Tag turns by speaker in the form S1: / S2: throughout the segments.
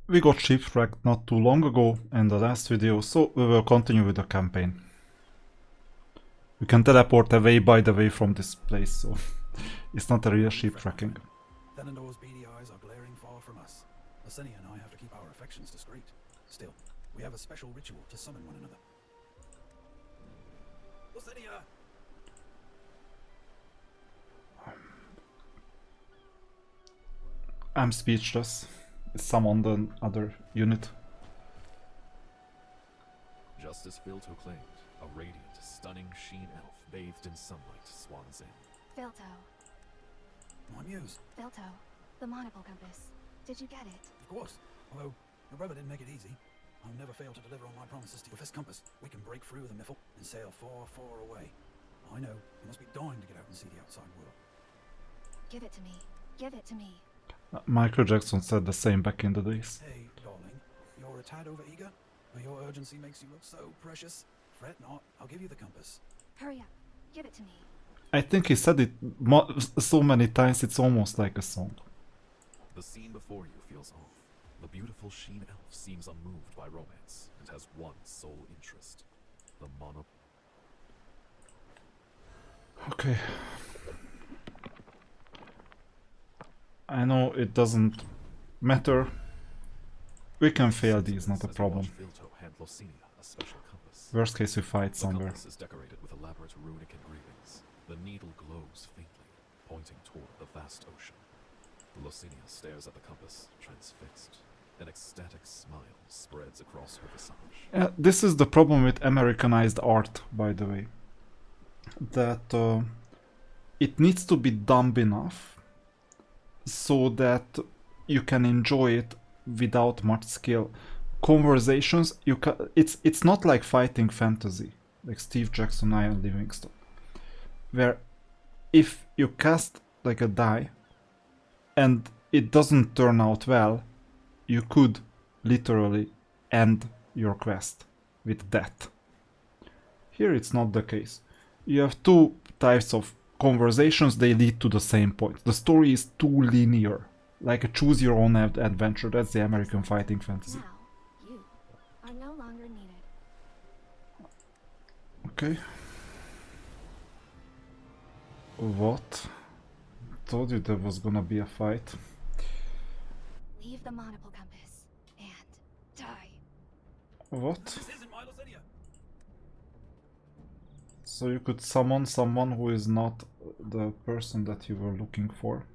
S1: We got shipwrecked not too long ago in the last video, so we will continue with the campaign. We can teleport away, by the way, from this place, so it's not a real shipwrecking.
S2: Thenandore's beady eyes are glaring far from us. Licinia and I have to keep our affections discreet. Still, we have a special ritual to summon one another. Licinia!
S1: I'm speechless. Summon the other unit.
S3: Justice Filto claimed, a radiant, stunning sheen elf bathed in sunlight swans in.
S4: Filto.
S2: My muse.
S4: Filto. The Monocle Compass. Did you get it?
S2: Of course. Although, your brother didn't make it easy. I'll never fail to deliver on my promises to you. With this compass, we can break through the Miffle and sail far, far away. I know you must be dying to get out and see the outside world.
S4: Give it to me. Give it to me.
S1: Michael Jackson said the same back in the days.
S2: Hey, darling. You're a tad over eager? But your urgency makes you look so precious. Fret not. I'll give you the compass.
S4: Hurry up. Give it to me.
S1: I think he said it so many times it's almost like a song.
S3: The scene before you feels off. The beautiful sheen elf seems unmoved by romance and has one sole interest. The mono...
S1: Okay. I know it doesn't matter. We can fail these, not a problem.
S3: Filto hand Locinia a special compass.
S1: Worst case we fight
S3: The
S1: somewhere.
S3: compass is decorated with elaborate runic engravings. The needle glows faintly, pointing toward the vast ocean. Locinia stares at the compass, transfixed. An ecstatic smile spreads across her visage.
S1: This is the problem with Americanized art, by the way. That it needs to be dumb enough so that you can enjoy it without much skill. Conversations, it's not like fighting fantasy, like Steve Jackson, Ian Livingstone, where if you cast like a die and it doesn't turn out well, you could literally end your quest with death. Here it's not the case. You have two types of conversations, they lead to the same point. The story is too linear, like a choose your own adventure. That's the American fighting fantasy.
S4: Now, you are no longer needed.
S1: Okay. What? Told you there was gonna be a fight.
S4: Leave the Monocle Compass and die.
S1: What?
S2: This isn't my Licinia!
S1: So you could summon someone who is not the person that you were looking for.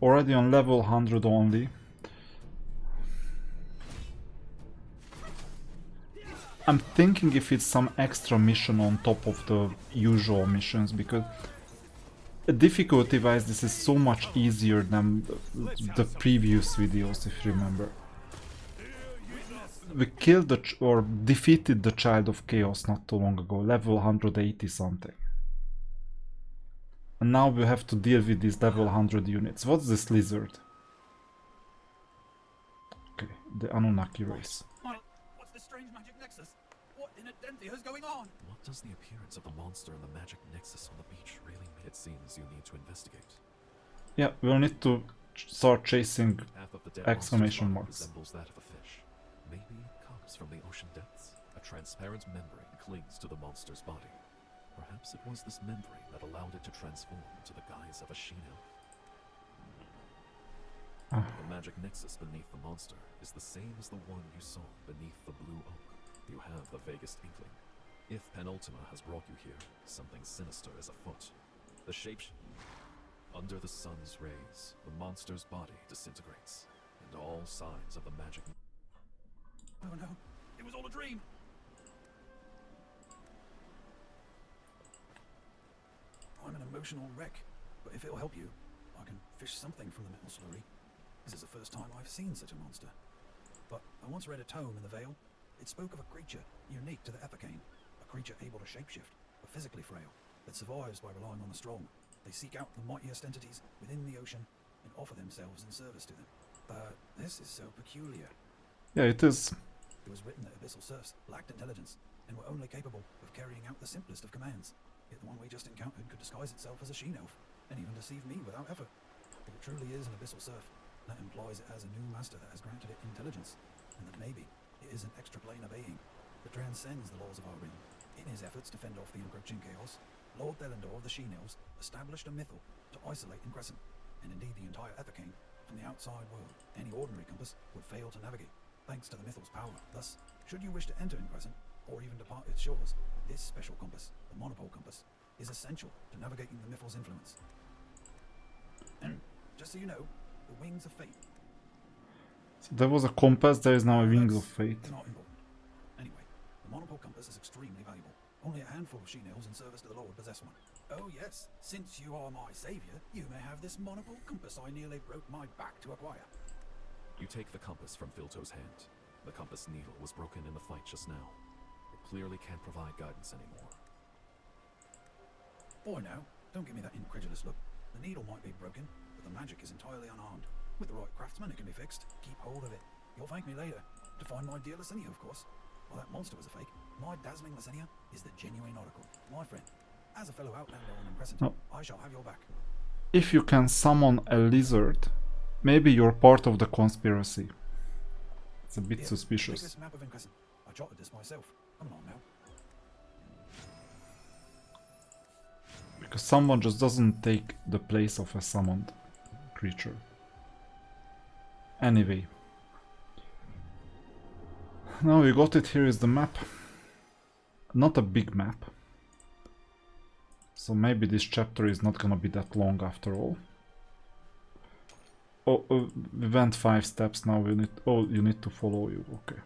S1: Already on level 100 only. I'm thinking if it's some extra mission on top of the usual missions, because difficulty wise this is so much easier than the previous videos, if you remember. We killed or defeated the Child of Chaos not too long ago, level 180 something. And now we have to deal with these level 100 units. What's this lizard? Okay, the Anunnaki race.
S2: What's this strange magic nexus? What in Adenthia is going on?
S3: What does the appearance of the monster and the magic nexus on the beach really mean? It seems you need to investigate.
S1: Yeah, we'll need to start chasing
S3: Half of the dead
S1: exclamation
S3: monster's body
S1: marks.
S3: resembles that of a fish. Maybe it comes from the ocean depths. A transparent membrane clings to the monster's body. Perhaps it was this membrane that allowed it to transform into the guise of a she-elf. The magic nexus beneath the monster is the same as the one you saw beneath the blue oak. You have the vaguest inkling. If Penultima has brought you here, something sinister is afoot. The shape... Under the sun's rays, the monster's body disintegrates, and all signs of the magic...
S2: Oh no, it was all a dream! I'm an emotional wreck, but if it'll help you, I can fish something from the metal slurry. This is the first time I've seen such a monster. But I once read a tome in the Vale. It spoke of a creature unique to the Epicane, a creature able to shapeshift, but physically frail, that survives by relying on the strong. They seek out the mightiest entities within the ocean and offer themselves in service to them. But this is so peculiar.
S1: Yeah, it is.
S2: It was written that abyssal serfs lacked intelligence and were only capable of carrying out the simplest of commands. Yet the one we just encountered could disguise itself as a she-elf and even deceive me without effort. If it truly is an abyssal serf, That implies it has a new master that has granted it intelligence, and that maybe it is an extra plane of being that transcends the laws of our realm. In his efforts to fend off the encroaching chaos, Lord Thelendor of the She-Elves established a mythal to isolate Increscent, and indeed the entire Ethercane, from the outside world. Any ordinary compass would fail to navigate, thanks to the mythal's power. Thus, should you wish to enter Increscent, or even depart its shores, this special compass, the Monopole Compass, is essential to navigating the mythal's influence. And, just so you know, the Wings of Fate
S1: So there was a compass, there is now a Wings of
S2: That's
S1: Fate.
S2: not important. Anyway, the Monopole Compass is extremely valuable. Only a handful of She-Elves in service to the Lord possess one. Oh yes, since you are my savior, you may have this Monopole Compass I nearly broke my back to acquire.
S3: You take the compass from Filto's hand. The compass needle was broken in the fight just now. It clearly can't provide guidance anymore.
S2: Boy now, don't give me that incredulous look. The needle might be broken, but the magic is entirely unharmed. With the right craftsman it can be fixed. Keep hold of it. You'll thank me later. To find my dear Lysenia, of course. Well, that monster was a fake. My dazzling Lysenia is the genuine oracle. My friend, as a fellow outlander on Increscent,
S1: Oh.
S2: I shall have your back.
S1: If you can summon a lizard, maybe you're part of the conspiracy. It's a bit
S2: Here, take
S1: suspicious.
S2: this map of Increscent. I jotted this myself. Come on now.
S1: Because someone just doesn't take the place of a summoned creature. Anyway. Now we got it, here is the map. Not a big map. So maybe this chapter is not gonna be that long after all. Oh, we went 5 steps now, we need... Oh, you need to follow you, okay.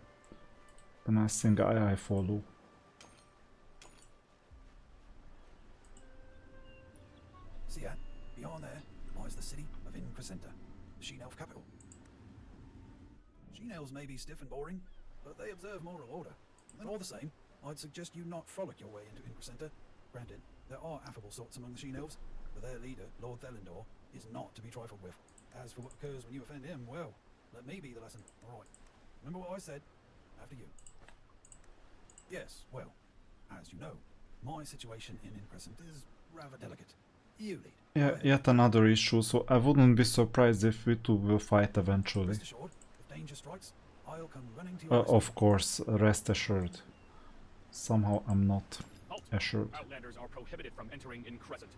S1: Then I think I follow.
S2: See that? Beyond there lies the city of Increscenta, the She-Elf capital. She-Elves may be stiff and boring, but they observe moral order. And all the same, I'd suggest you not frolic your way into Increscenta. Granted, there are affable sorts among the She-Elves, but their leader, Lord Thelendor, is not to be trifled with. As for what occurs when you offend him, well, let me be the lesson. All right. Remember what I said? After you. Yes, well, as you know, my situation in Increscent is rather delicate. You lead. Go
S1: Yeah,
S2: ahead.
S1: yet another issue, so I wouldn't be surprised if we two will fight eventually.
S2: Rest assured, if danger strikes, I'll come running to your rescue.
S1: Of course, rest assured. Somehow I'm not
S5: Halt!
S1: assured.
S5: Outlanders are prohibited from entering Increscent.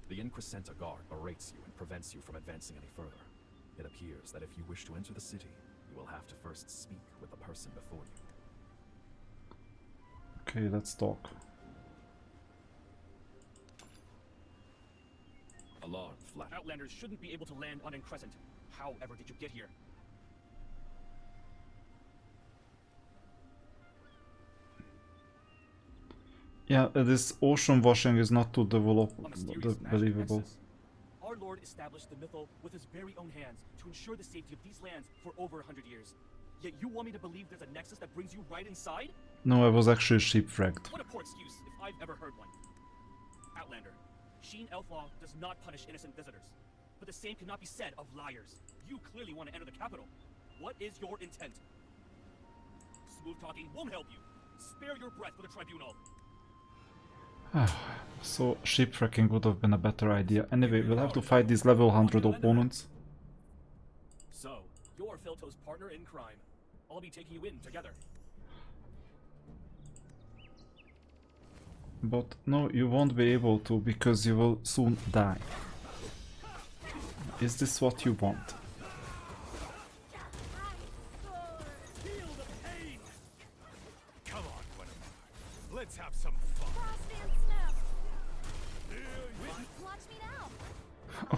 S3: The Increscenta guard berates you and prevents you from advancing any further. It appears that if you wish to enter the city, you will have to first speak with the person before you.
S1: Okay, let's talk.
S3: Alarm flash.
S5: Outlanders shouldn't be able to land on Increscent. However did you get here?
S1: Yeah, this ocean washing is not too
S5: A mysterious magic
S1: believable.
S5: nexus. Our lord established the mythal with his very own hands to ensure the safety of these lands for over 100 years. Yet you want me to believe there's a nexus that brings you right inside?
S1: No, I was actually shipwrecked.
S5: What a poor excuse, if I've ever heard one. Outlander, Sheen Elf Law does not punish innocent visitors. But the same cannot be said of liars. You clearly want to enter the capital. What is your intent? Smooth talking won't help you. Spare your breath for the tribunal.
S1: So shipwrecking would have been a better idea. Anyway, we'll have to fight these level 100 opponents.
S5: So, you're Filto's partner in crime. I'll be taking you in together.
S1: But no, you won't be able to because you will soon die. Is this what you want?
S5: Feel the pain! Come on, Gwenevere. Let's have some fun.
S4: Frost and Snow. Watch me now.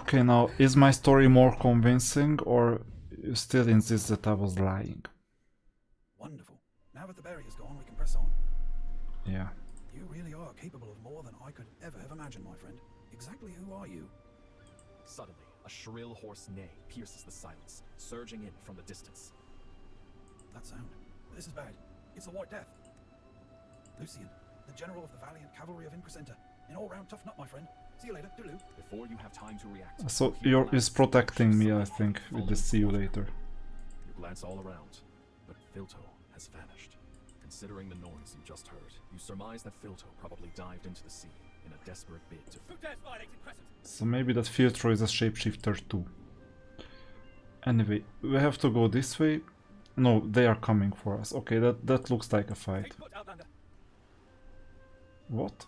S1: Okay, now, is my story more convincing or you still insist that I was lying?
S2: Wonderful. Now that the barrier's gone, we can press on.
S1: Yeah.
S2: You really are capable of more than I could ever have imagined, my friend. Exactly who are you?
S3: Suddenly, a shrill hoarse neigh pierces the silence, surging in from the distance.
S2: That sound. This is bad. It's the White Death. Lucian, the general of the valiant cavalry of Increscenta. An all-round tough nut, my friend. See you later. Toodaloo.
S3: Before you have time to react,
S1: So
S3: you hear
S1: you're
S3: the
S1: is
S3: last
S1: protecting me, I
S3: something
S1: think, with
S3: falling
S1: the see you
S3: from the
S1: later.
S3: water. You glance all around, but Filto has vanished. Considering the noise you just heard, you surmise that Filto probably dived into the sea in a desperate bid to...
S5: Who dares violate Increscent?
S1: So maybe that Filtro is a shapeshifter too. Anyway, we have to go this way. No, they are coming for us. Okay, that looks like a fight.
S5: Take foot, Outlander.
S1: What?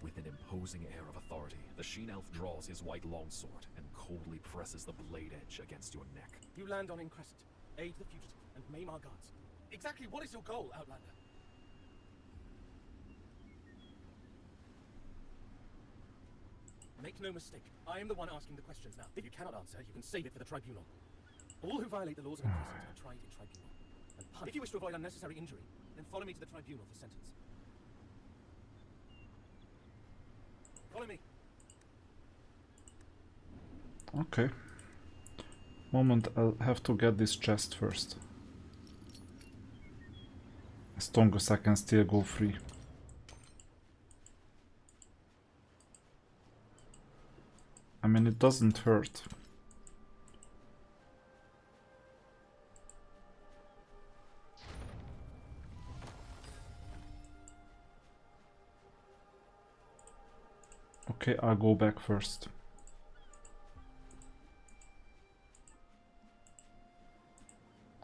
S3: With an imposing air of authority, the Sheen Elf draws his white longsword and coldly presses the blade edge against your neck.
S6: You land on Increscent, aid the fugitive, and maim our guards. Exactly what is your goal, Outlander? Make no mistake, I am the one asking the questions now. If you cannot answer, you can save it for the tribunal. All who violate the laws of Increscent are tried in tribunal and punished. If you wish to avoid unnecessary injury, then follow me to the tribunal for sentence. Follow me.
S1: Okay. Moment, I'll have to get this chest first. As long as I can still go free. I mean, it doesn't hurt. Okay, I'll go back first.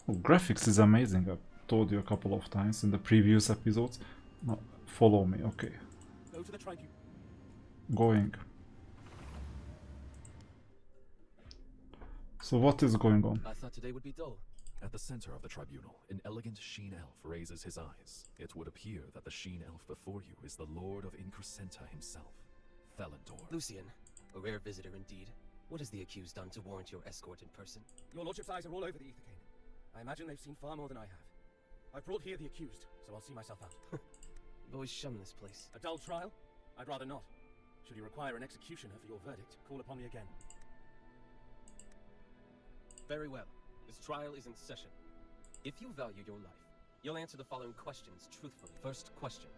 S1: Oh, graphics is amazing. I've told you a couple of times in the previous episodes. No, follow me, okay.
S6: Go to the tribunal.
S1: Going. So what is going on?
S6: I thought today would be dull.
S3: At the center of the tribunal, an elegant Sheen Elf raises his eyes. It would appear that the Sheen Elf before you is the Lord of Increscenta himself, Felindor.
S7: Lucian, a rare visitor indeed. What has the accused done to warrant your escort in person?
S6: Your lordship's eyes are all over the Ether King. I imagine they've seen far more than I have. I've brought here the accused, so I'll see myself out.
S7: You've always shunned this place.
S6: A dull trial? I'd rather not. Should you require an executioner for your verdict, call upon me again.
S7: Very well. This trial is in session. If you value your life, you'll answer the following questions truthfully. First question.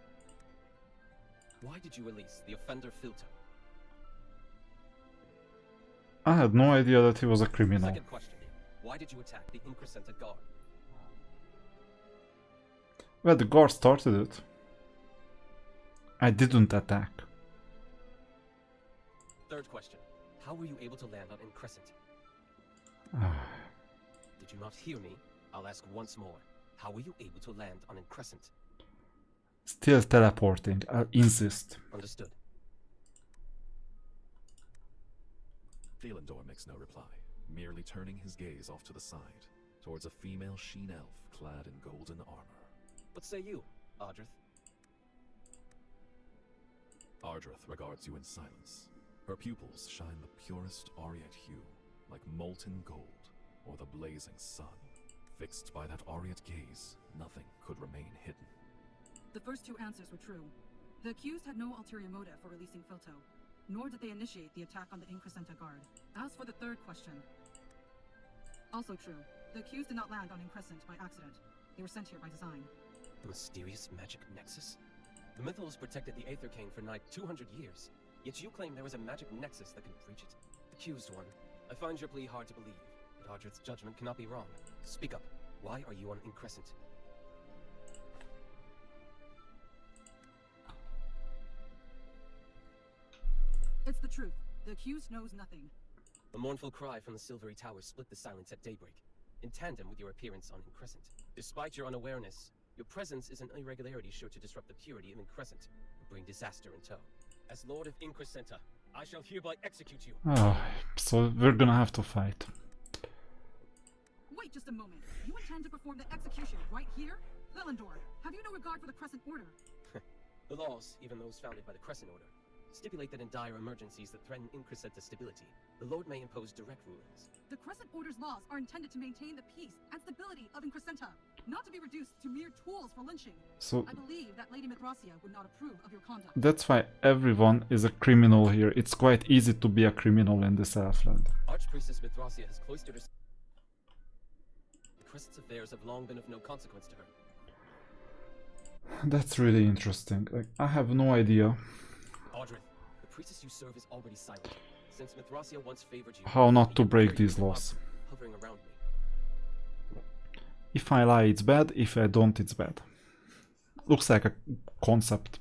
S7: Why did you release the offender Filto?
S1: I had no idea that he was a criminal.
S7: Second question. Why did you attack the Increscenta guard?
S1: Well, the guard started it. I didn't attack.
S7: Third question. How were you able to land on Increscent? Did you not hear me? I'll ask once more. How were you able to land on Increscent?
S1: Still teleporting, I'll insist.
S7: Understood.
S3: Felindor makes no reply, merely turning his gaze off to the side, towards a female Sheen Elf clad in golden armor.
S7: What say you, Ardrith?
S3: Ardrith regards you in silence. Her pupils shine the purest aureate hue, like molten gold or the blazing sun. Fixed by that aureate gaze, nothing could remain hidden.
S8: The first two answers were true. The accused had no ulterior motive for releasing Filto, nor did they initiate the attack on the Increscenta guard. As for the third question, also true. The accused did not land on Increscent by accident. They were sent here by design.
S7: The mysterious magic nexus? The Mythos protected the Aethercane for nigh 200 years, yet you claim there is a magic nexus that can breach it. Accused one, I find your plea hard to believe, but Ardrith's judgment cannot be wrong. Speak up. Why are you on Increscent?
S8: It's the truth. The accused knows nothing.
S7: A mournful cry from the Silvery Tower split the silence at daybreak, in tandem with your appearance on Increscent. Despite your unawareness, your presence is an irregularity sure to disrupt the purity of Increscent and bring disaster in tow. As Lord of Increscenta, I shall hereby execute you.
S1: Oh, so we're gonna have to fight.
S8: Wait just a moment. You intend to perform the execution right here? Felindor, have you no regard for the Crescent Order?
S7: The laws, even those founded by the Crescent Order, stipulate that in dire emergencies that threaten Increscenta's stability, the Lord may impose direct rulings.
S8: The Crescent Order's laws are intended to maintain the peace and stability of Increscenta, not to be reduced to mere tools for lynching.
S1: So
S8: I believe that Lady Mithracia would not approve of your conduct.
S1: that's why everyone is a criminal here. It's quite easy to be a criminal in this Elfland.
S7: Archpriestess Mithracia has cloistered herself. The Crescent's affairs have long been of no consequence to her.
S1: That's really interesting. Like, I have no idea
S7: Ardrith, the priestess you serve is already silent. Since Mithracia once favored you,
S1: how not to
S7: you
S1: break
S7: prefer
S1: these
S7: your
S1: laws.
S7: hovering around me.
S1: If I lie, it's bad. If I don't, it's bad. Looks like a concept.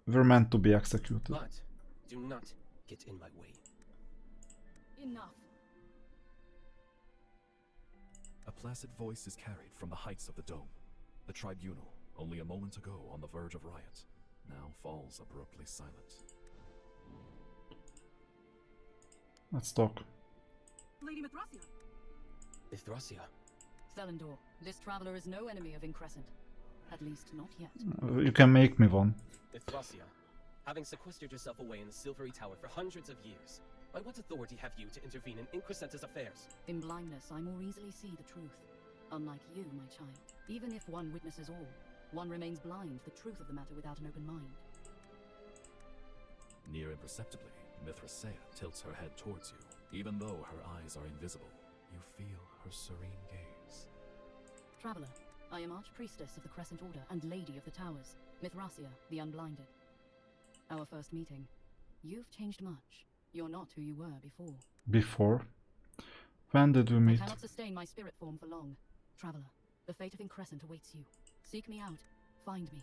S1: We're meant to be executed.
S7: But do not get in my way.
S4: Enough.
S3: placid voice is carried from the heights of the dome. The tribunal, only a moment ago on the verge of riot, now falls abruptly silent.
S1: Let's talk.
S8: Lady Mithrasia!
S7: Mithrasia.
S9: Thelendor, this traveler is no enemy of Increscent. At least not yet.
S1: You can make me one.
S7: Mithrasia, having sequestered yourself away in the Silvery Tower for hundreds of years, by what authority have you to intervene in Increscenta's affairs?
S9: In blindness, I more easily see the truth. Unlike you, my child. Even if one witnesses all, one remains blind to the truth of the matter without an open mind.
S3: Near imperceptibly, Mithrasia tilts her head towards you. Even though her eyes are invisible, you feel her serene gaze.
S9: Traveler, I am Archpriestess of the Crescent Order and Lady of the Towers, Mithrasia, the Unblinded. Our first meeting. You've changed much. You're not who you were before.
S1: Before? When did we
S9: I
S1: meet?
S9: cannot sustain my spirit form for long. Traveler, the fate of Increscent awaits you. Seek me out. Find me.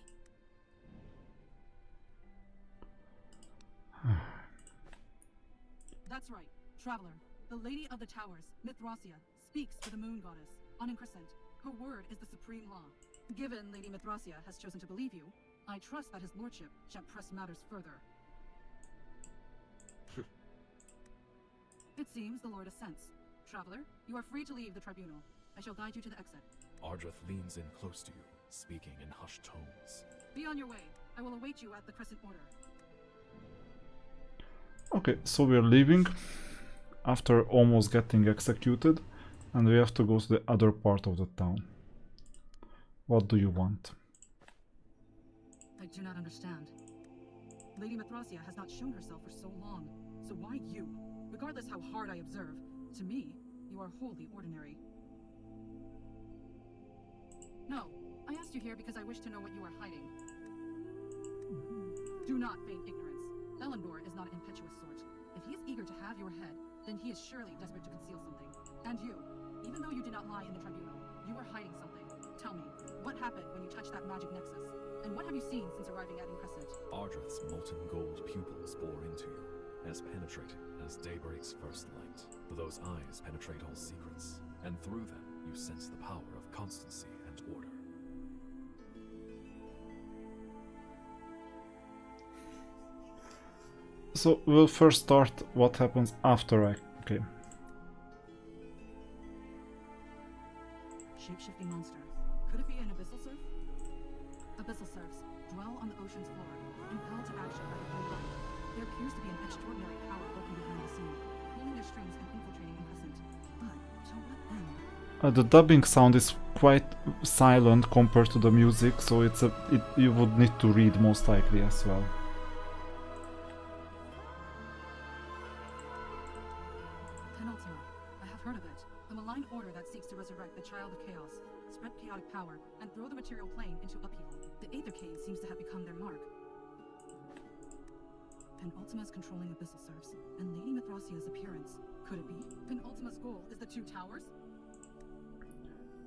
S8: That's right, Traveler. The Lady of the Towers, Mithrasia, speaks for the Moon Goddess, on Increscent. Her word is the supreme law. Given Lady Mithrasia has chosen to believe you, I trust that his lordship shall press matters further. It seems the Lord assents. Traveler, you are free to leave the tribunal. I shall guide you to the exit.
S3: Ardrith leans in close to you, speaking in hushed tones.
S8: Be on your way. I will await you at the Crescent Order.
S1: Okay, so we're leaving after almost getting executed, and we have to go to the other part of the town. What do you want?
S8: I do not understand. Lady Mithrasia has not shown herself for so long, so why you? Regardless how hard I observe, to me, you are wholly ordinary. No, I asked you here because I wish to know what you are hiding. Do not feign ignorance. Thelendor is not an impetuous sort. If he is eager to have your head, then he is surely desperate to conceal something. And you, even though you did not lie in the tribunal, you are hiding something. Tell me, what happened when you touched that magic nexus? And what have you seen since arriving at Increscent?
S3: Ardrith's molten gold pupils bore into you, as penetrating as daybreak's first light. Those eyes penetrate all secrets, and through them you sense the power of constancy and order.
S1: So we'll first start what happens after I... Okay.
S8: Shape-shifting monster. Could it be an abyssal surf? Abyssal surfs dwell on the ocean's floor, impelled to action by the blue light. There appears to be an extraordinary power lurking behind the scene, pulling their strings and infiltrating Increscent. But to what end?
S1: The dubbing sound is quite silent compared to the music, so you would need to read most likely as well.
S8: Penultima. I have heard of it. A malign order that seeks to resurrect the Child of Chaos, spread chaotic power, and throw the material plane into upheaval. The Aethercane seems to have become their mark. Penultima's controlling abyssal surfs, and Lady Mithrasia's appearance. Could it be? Penultima's goal is the Two Towers?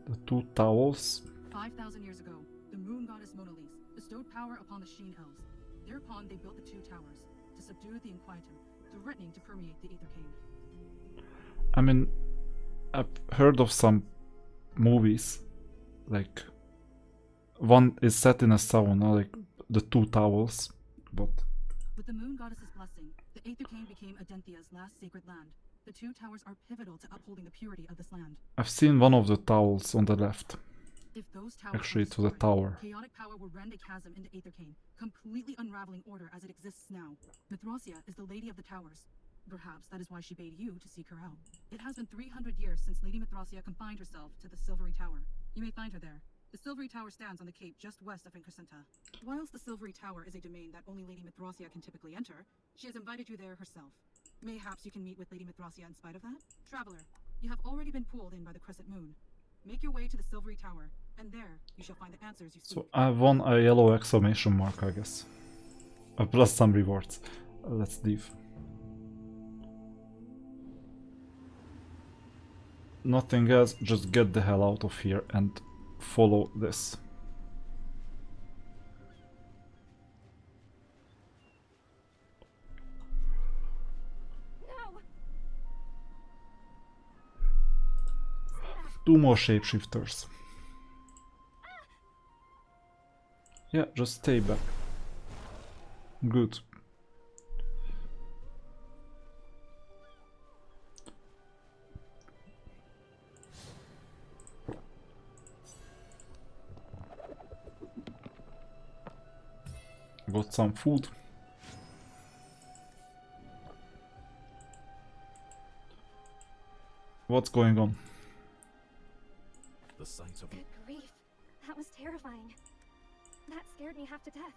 S1: The Two Towers?
S8: 5,000 years ago, the moon goddess Monalise bestowed power upon the Sheen Elves. Thereupon they built the Two Towers, to subdue the Inquietum, threatening to permeate the Aethercane.
S1: I mean, I've heard of some movies, like one is set in a sauna, like the Two Towers, but...
S8: With the moon goddess's blessing, the Aethercane became Adenthia's last sacred land. The Two Towers are pivotal to upholding the purity of this land.
S1: I've seen one of the towels on the left.
S8: If those towers
S1: Actually,
S8: are
S1: to the
S8: destroyed,
S1: tower.
S8: chaotic power will rend a chasm into Aethercane, completely unraveling order as it exists now. Mithrasia is the Lady of the Towers. Perhaps that is why she bade you to seek her out. It has been 300 years since Lady Mithrasia confined herself to the Silvery Tower. You may find her there. The Silvery Tower stands on the cape just west of Increscenta. Whilst the Silvery Tower is a domain that only Lady Mithrasia can typically enter, she has invited you there herself. Mayhaps you can meet with Lady Mithrasia in spite of that? Traveler, you have already been pulled in by the Crescent Moon. Make your way to the Silvery Tower, and there you shall find the answers you seek.
S1: So I won a yellow exclamation mark, I guess. Plus some rewards. Let's leave. Nothing else, just get the hell out of here and follow this.
S4: No!
S1: 2 more shapeshifters. Yeah, just stay back. Good. Got some food. What's going on?
S3: The sight of
S4: Good grief. That was terrifying. That scared me half to death.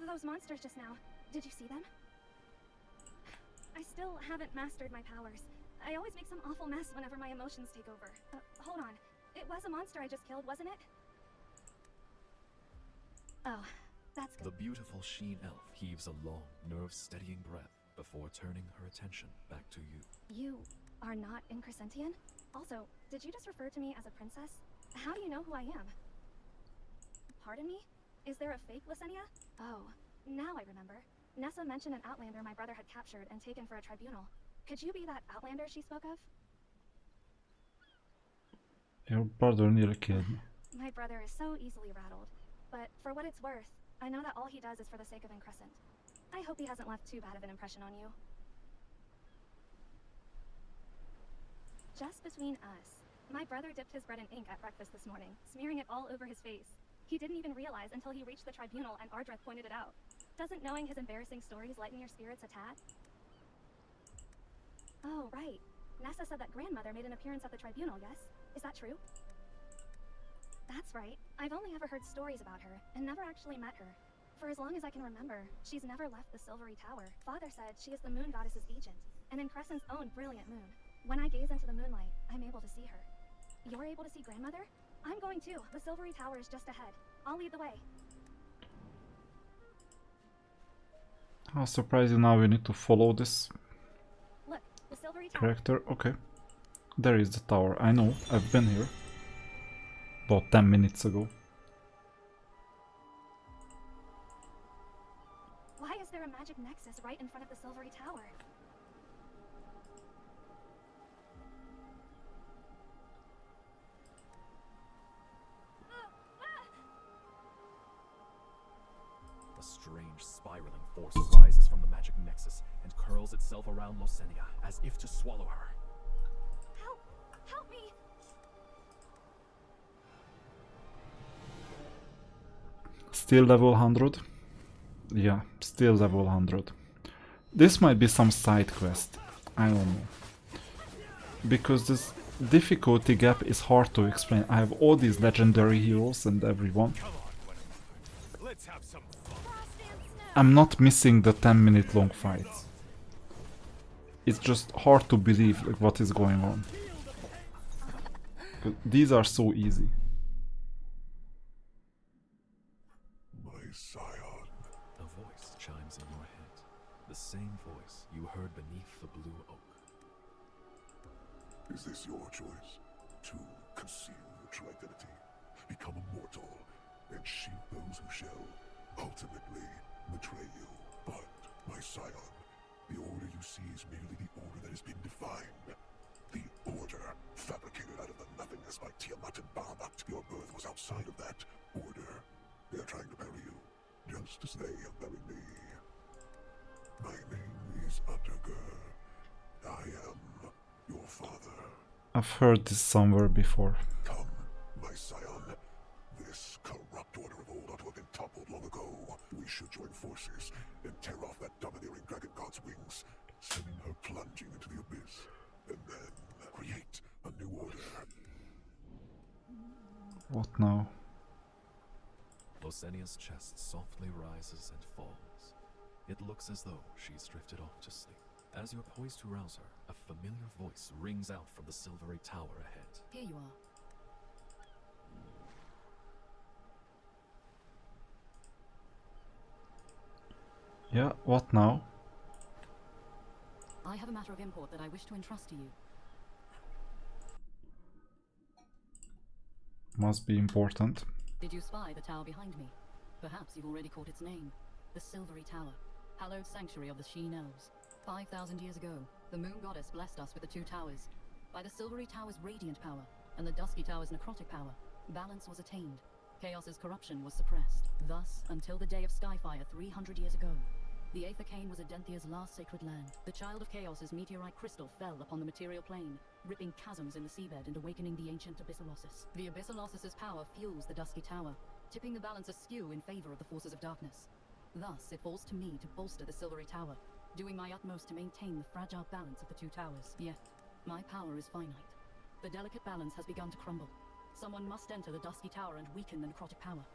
S4: Those monsters just now. Did you see them? I still haven't mastered my powers. I always make some awful mess whenever my emotions take over. Hold on. It was a monster I just killed, wasn't it? Oh, that's good.
S3: the beautiful Sheen elf heaves a long, nerve-steadying breath before turning her attention back to you.
S4: You are not Increscentian? Also, did you just refer to me as a princess? How do you know who I am? Pardon me? Is there a fake Lysenia? Oh, now I remember. Nessa mentioned an Outlander my brother had captured and taken for a tribunal. Could you be that Outlander she spoke of?
S1: Your brother nearly killed me.
S4: My brother is so easily rattled. But for what it's worth, I know that all he does is for the sake of Increscent. I hope he hasn't left too bad of an impression on you. Just between us, my brother dipped his bread in ink at breakfast this morning, smearing it all over his face. He didn't even realize until he reached the tribunal and Ardreth pointed it out. Doesn't knowing his embarrassing stories lighten your spirits a tad? Oh, right. Nessa said that grandmother made an appearance at the tribunal, yes? Is that true? That's right. I've only ever heard stories about her, and never actually met her. For as long as I can remember, she's never left the Silvery Tower. Father said she is the moon goddess's agent, and Increscent's own brilliant moon. When I gaze into the moonlight, I'm able to see her. You're able to see grandmother? I'm going too. The Silvery Tower is just ahead. I'll lead the way.
S1: How surprising, now we need to follow this
S4: Look, the Silvery Tower.
S1: character. Okay. There is the tower. I know, I've been here. About 10 minutes ago.
S4: Why is there a magic nexus right in front of the Silvery Tower?
S3: A strange, spiraling force arises from the magic nexus and curls itself around Lysenia, as if to swallow her.
S4: Help! Help me!
S1: Still level 100? Yeah, still level 100. This might be some side quest. I don't know. Because this difficulty gap is hard to explain. I have all these legendary heroes and everyone.
S6: Let's have some fun.
S1: I'm not missing the 10-minute long fights. It's just hard to believe like, what is going on. These are so easy.
S10: My scion.
S3: A voice chimes in your head. The same voice you heard beneath the blue oak.
S10: Is this your choice? To conceal your true identity, become immortal, and shield those who shall ultimately betray you. But, my scion, the order you see is merely the order that has been defined. The order fabricated out of the nothingness by Tiamat and Bahamut. Your birth was outside of that order. They are trying to bury you, just as they have buried me. My name is Undergur. I am your father.
S1: I've heard this somewhere before.
S10: Come, my scion. This corrupt order of old ought to have been toppled long ago. We should join forces and tear off that domineering dragon god's wings, sending her plunging into the abyss, and then create a new order.
S1: What now?
S3: Lysenia's chest softly rises and falls. It looks as though she's drifted off to sleep. As you're poised to rouse her, a familiar voice rings out from the Silvery Tower ahead.
S9: Here you are.
S1: Yeah, what now?
S9: I have a matter of import that I wish to entrust to you.
S1: Must be important.
S9: Did you spy the tower behind me? Perhaps you've already caught its name. The Silvery Tower, hallowed sanctuary of the Sheen Elves. 5,000 years ago, the moon goddess blessed us with the two towers. By the Silvery Tower's radiant power, and the Dusky Tower's necrotic power, balance was attained. Chaos's corruption was suppressed. Thus, until the day of Skyfire 300 years ago, the Aethercane was Adenthia's last sacred land. The Child of Chaos's meteorite crystal fell upon the material plane, ripping chasms in the seabed and awakening the ancient Abyssalossus. The Abyssalossus's power fuels the Dusky Tower, tipping the balance askew in favor of the forces of darkness. Thus, it falls to me to bolster the Silvery Tower, doing my utmost to maintain the fragile balance of the two towers. Yet, my power is finite. The delicate balance has begun to crumble. Someone must enter the Dusky Tower and weaken the necrotic power.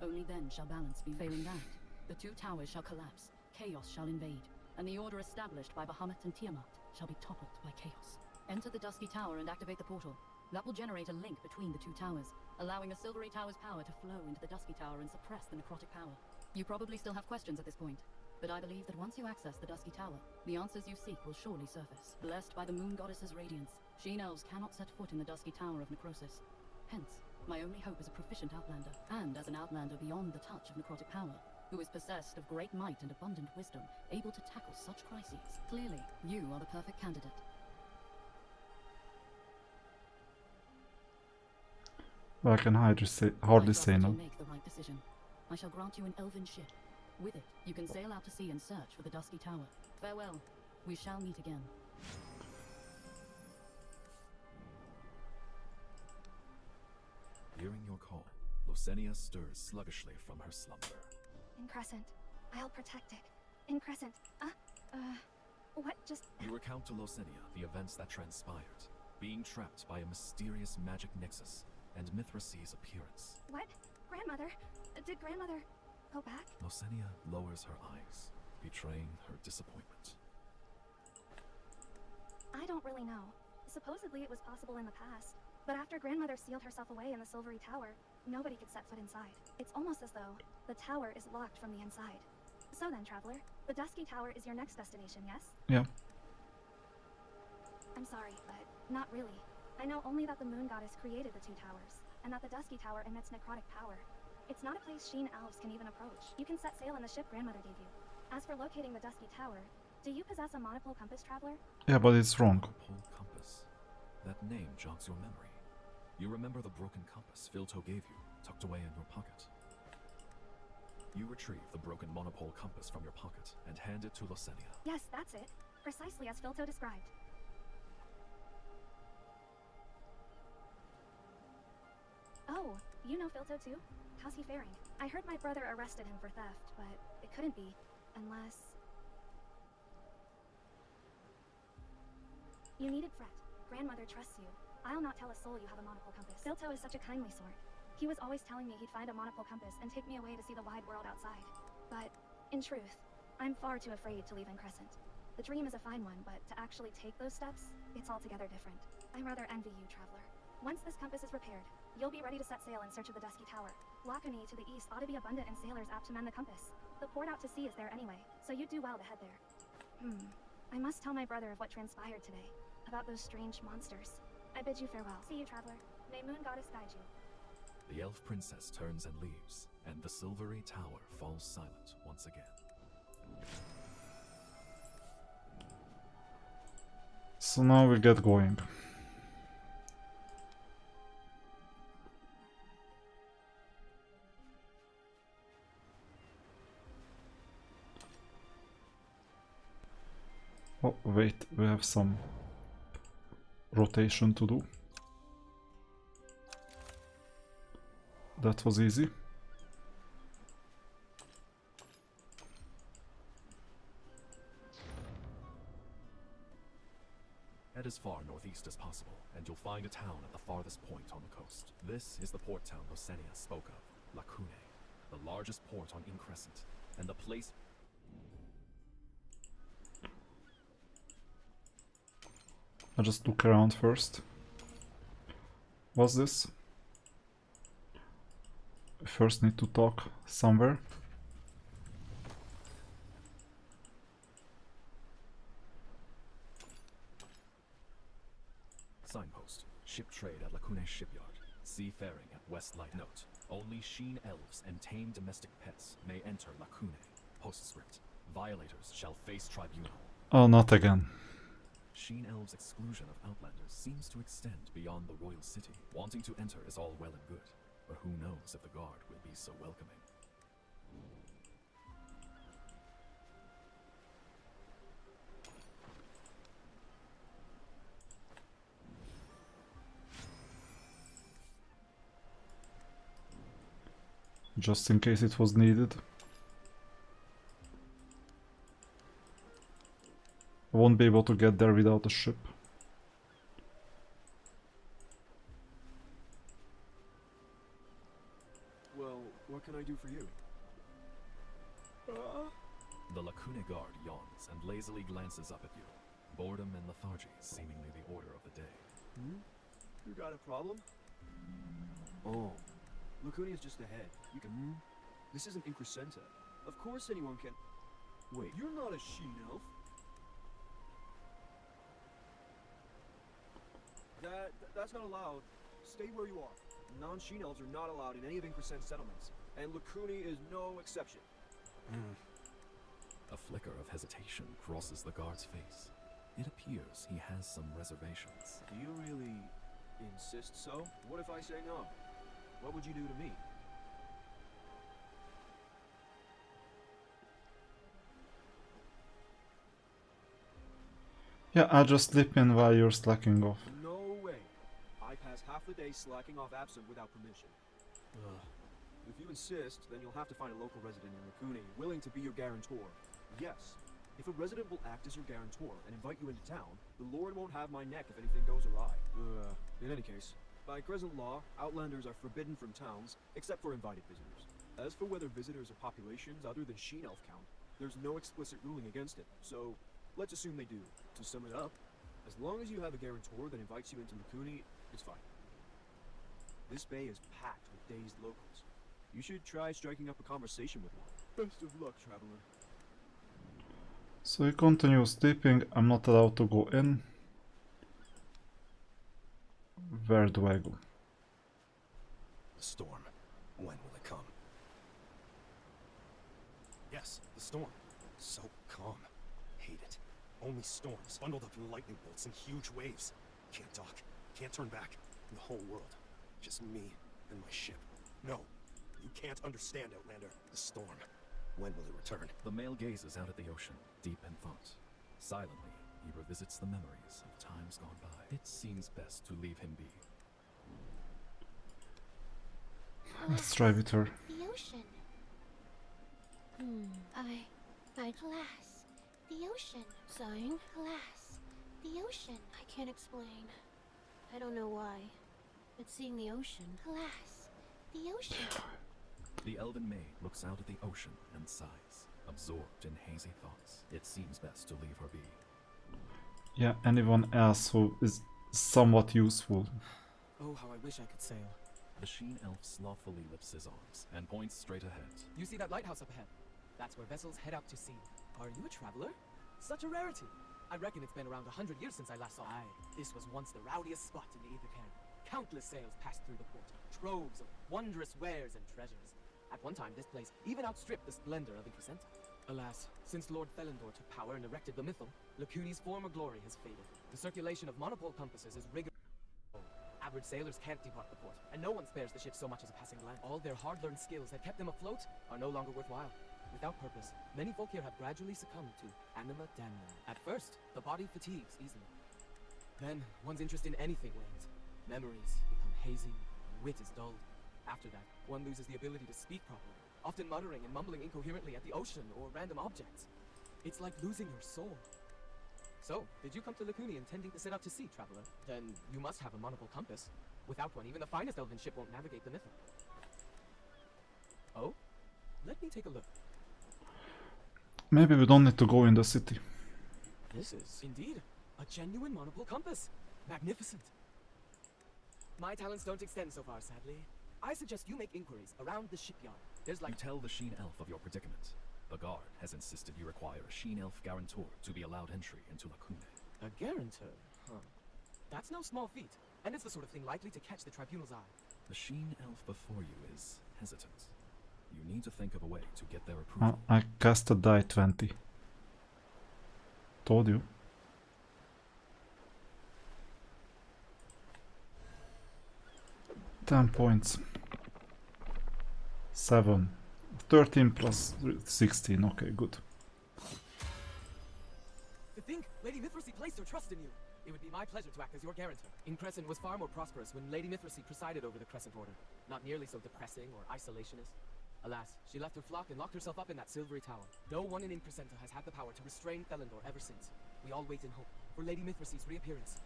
S9: Only then shall balance be. Failing that, the two towers shall collapse, chaos shall invade, and the order established by Bahamut and Tiamat shall be toppled by chaos. Enter the Dusky Tower and activate the portal. That will generate a link between the two towers, allowing the Silvery Tower's power to flow into the Dusky Tower and suppress the necrotic power. You probably still have questions at this point, but I believe that once you access the Dusky Tower, the answers you seek will surely surface. Blessed by the Moon Goddess's radiance, Sheen Elves cannot set foot in the Dusky Tower of Necrosis. Hence, my only hope is a proficient Outlander, and as an Outlander beyond the touch of necrotic power, who is possessed of great might and abundant wisdom, able to tackle such crises. Clearly, you are the perfect candidate.
S1: I can hardly say no.
S9: You make the right decision. I shall grant you an elven ship. With it, you can sail out to sea and search for the Dusky Tower. Farewell. We shall meet again.
S3: Hearing your call, Losenia stirs sluggishly from her slumber.
S4: In Crescent. I'll protect it. In Crescent. What just...
S3: You recount to Losenia the events that transpired, being trapped by a mysterious magic nexus, and Mithras's appearance.
S4: What? Grandmother? Did Grandmother go back?
S3: Losenia lowers her eyes, betraying her disappointment.
S4: I don't really know. Supposedly it was possible in the past, but after Grandmother sealed herself away in the Silvery Tower, nobody could set foot inside. It's almost as though the tower is locked from the inside. So then, Traveler, the Dusky Tower is your next destination, yes?
S1: Yeah.
S4: I'm sorry, but not really. I know only that the Moon Goddess created the two towers, and that the Dusky Tower emits necrotic power. It's not a place Sheen Elves can even approach. You can set sail in the ship Grandmother gave you. As for locating the Dusky Tower, do you possess a monopole compass, Traveler?
S1: Yeah, but it's wrong.
S3: Monopole compass. That name jogs your memory. You remember the broken compass Filto gave you, tucked away in your pocket. You retrieve the broken monopole compass from your pocket and hand it to Losenia.
S4: Yes, that's it. Precisely as Filto described. Oh, you know Filto too? How's he faring? I heard my brother arrested him for theft, but it couldn't be, unless... You needn't fret. Grandmother trusts you. I'll not tell a soul you have a monopole compass. Filto is such a kindly sort. He was always telling me he'd find a monopole compass and take me away to see the wide world outside. But, in truth, I'm far too afraid to leave Crescent. The dream is a fine one, but to actually take those steps, it's altogether different. I rather envy you, Traveler. Once this compass is repaired, you'll be ready to set sail in search of the Dusky Tower. Lacunae to the east ought to be abundant in sailors apt to mend the compass. The port out to sea is there anyway, so you'd do well to head there. I must tell my brother of what transpired today, about those strange monsters. I bid you farewell. See you, Traveler. May Moon Goddess guide you.
S3: The elf princess turns and leaves, and the Silvery Tower falls silent once again.
S1: So now we get going. Oh, wait, we have some rotation to do. That was easy.
S3: Head as far northeast as possible, and you'll find a town at the farthest point on the coast. This is the port town Losenia spoke of, Lacunae, the largest port on Crescent, and the place...
S1: I'll just look around first. What's this? First need to talk somewhere.
S3: Signpost. Ship trade at Lacunae shipyard. Seafaring at West Light. Note. Only Sheen Elves and tame domestic pets may enter Lacunae. Postscript. Violators shall face tribunal.
S1: Oh, not again.
S3: Sheen Elf's exclusion of Outlanders seems to extend beyond the royal city. Wanting to enter is all well and good, but who knows if the guard will be so welcoming.
S1: Just in case it was needed. I won't be able to get there without a ship.
S11: Well, what can I do for you?
S3: The Lacune guard yawns and lazily glances up at you. Boredom and lethargy seemingly the order of the day.
S11: You got a problem? Oh, Lacune is just ahead. You can. This isn't Increscenta. Of course anyone can. Wait, you're not a Sheen Elf. That's not allowed. Stay where you are. Non-Sheen Elves are not allowed in any of Increscent's settlements, and Lacune is no exception.
S3: A flicker of hesitation crosses the guard's face. It appears he has some reservations.
S11: Do you really insist so? What if I say no? What would you do to me?
S1: Yeah, I'll just slip in while you're slacking off.
S11: No way. I pass half the day slacking off absent without permission. If you insist, then you'll have to find a local resident in Lacune willing to be your guarantor. Yes. If a resident will act as your guarantor and invite you into town, the Lord won't have my neck if anything goes awry. In any case, by Crescent law, Outlanders are forbidden from towns, except for invited visitors. As for whether visitors are populations other than Sheen Elf count, there's no explicit ruling against it, so let's assume they do. To sum it up, as long as you have a guarantor that invites you into Lacune, it's fine. This bay is packed with dazed locals. You should try striking up a conversation with one. Best of luck, traveler.
S1: So we continue sleeping. I'm not allowed to go in. Where do I go?
S6: The storm. When will it come? Yes, the storm. So calm. Hate it. Only storms, bundled up in lightning bolts and huge waves. Can't dock. Can't turn back. In the whole world. Just me and my ship. No. You can't understand, Outlander. The storm. When will it return?
S3: The male gazes out at the ocean, deep in thought. Silently, he revisits the memories of times gone by. It seems best to leave him be.
S1: Let's try with her.
S12: The ocean. Glass. The ocean. Sighing. Glass. The ocean. I can't explain. I don't know why. But seeing the ocean. Glass. The ocean.
S3: The elven maid looks out at the ocean and sighs, absorbed in hazy thoughts. It seems best to leave her be.
S1: Yeah, anyone else who is somewhat useful.
S6: Oh, how I wish I could sail.
S3: The Sheen Elf slothfully lifts his arms and points straight ahead.
S13: You see that lighthouse up ahead? That's where vessels head out to sea. Are you a traveler? Such a rarity. I reckon it's been around 100 years since I last saw it. Aye, this was once the rowdiest spot in the Aether Cairn. Countless sails passed through the port, troves of wondrous wares and treasures. At one time, this place even outstripped the splendor of Increscenta. Alas, since Lord Felindor took power and erected the Mythal, Lacune's former glory has faded. The circulation of monopole compasses is rigorous. Average sailors can't depart the port, and no one spares the ship so much as a passing glance. All their hard-learned skills that kept them afloat are no longer worthwhile. Without purpose, many folk here have gradually succumbed to anima damnum. At first, the body fatigues easily. Then, one's interest in anything wanes. Memories become hazy, wit is dulled. After that, one loses the ability to speak properly, often muttering and mumbling incoherently at the ocean or random objects. It's like losing your soul. So, did you come to Lacune intending to set out to sea, traveler? Then you must have a monopole compass. Without one, even the finest elven ship won't navigate the Mythal. Oh? Let me take a look.
S1: Maybe we don't need to go in the city.
S13: This is indeed a genuine monopole compass. Magnificent. My talents don't extend so far, sadly. I suggest you make inquiries around the shipyard. There's like—
S3: You tell the Sheen Elf of your predicament. The guard has insisted you require a Sheen Elf guarantor to be allowed entry into Lacune.
S13: A guarantor? Huh. That's no small feat, and it's the sort of thing likely to catch the Tribunal's eye.
S3: The Sheen Elf before you is hesitant. You need to think of a way to get their approval.
S1: I cast a die 20. Told you. 10 points. 7. 13 plus 16. Okay, good.
S13: To think Lady Mithracy placed her trust in you. It would be my pleasure to act as your guarantor. Crescent was far more prosperous when Lady Mithracy presided over the Crescent Order. Not nearly so depressing or isolationist. Alas, she left her flock and locked herself up in that silvery tower. No one in Crescenta has had the power to restrain Felindor ever since. We all wait in hope for Lady Mithracy's reappearance.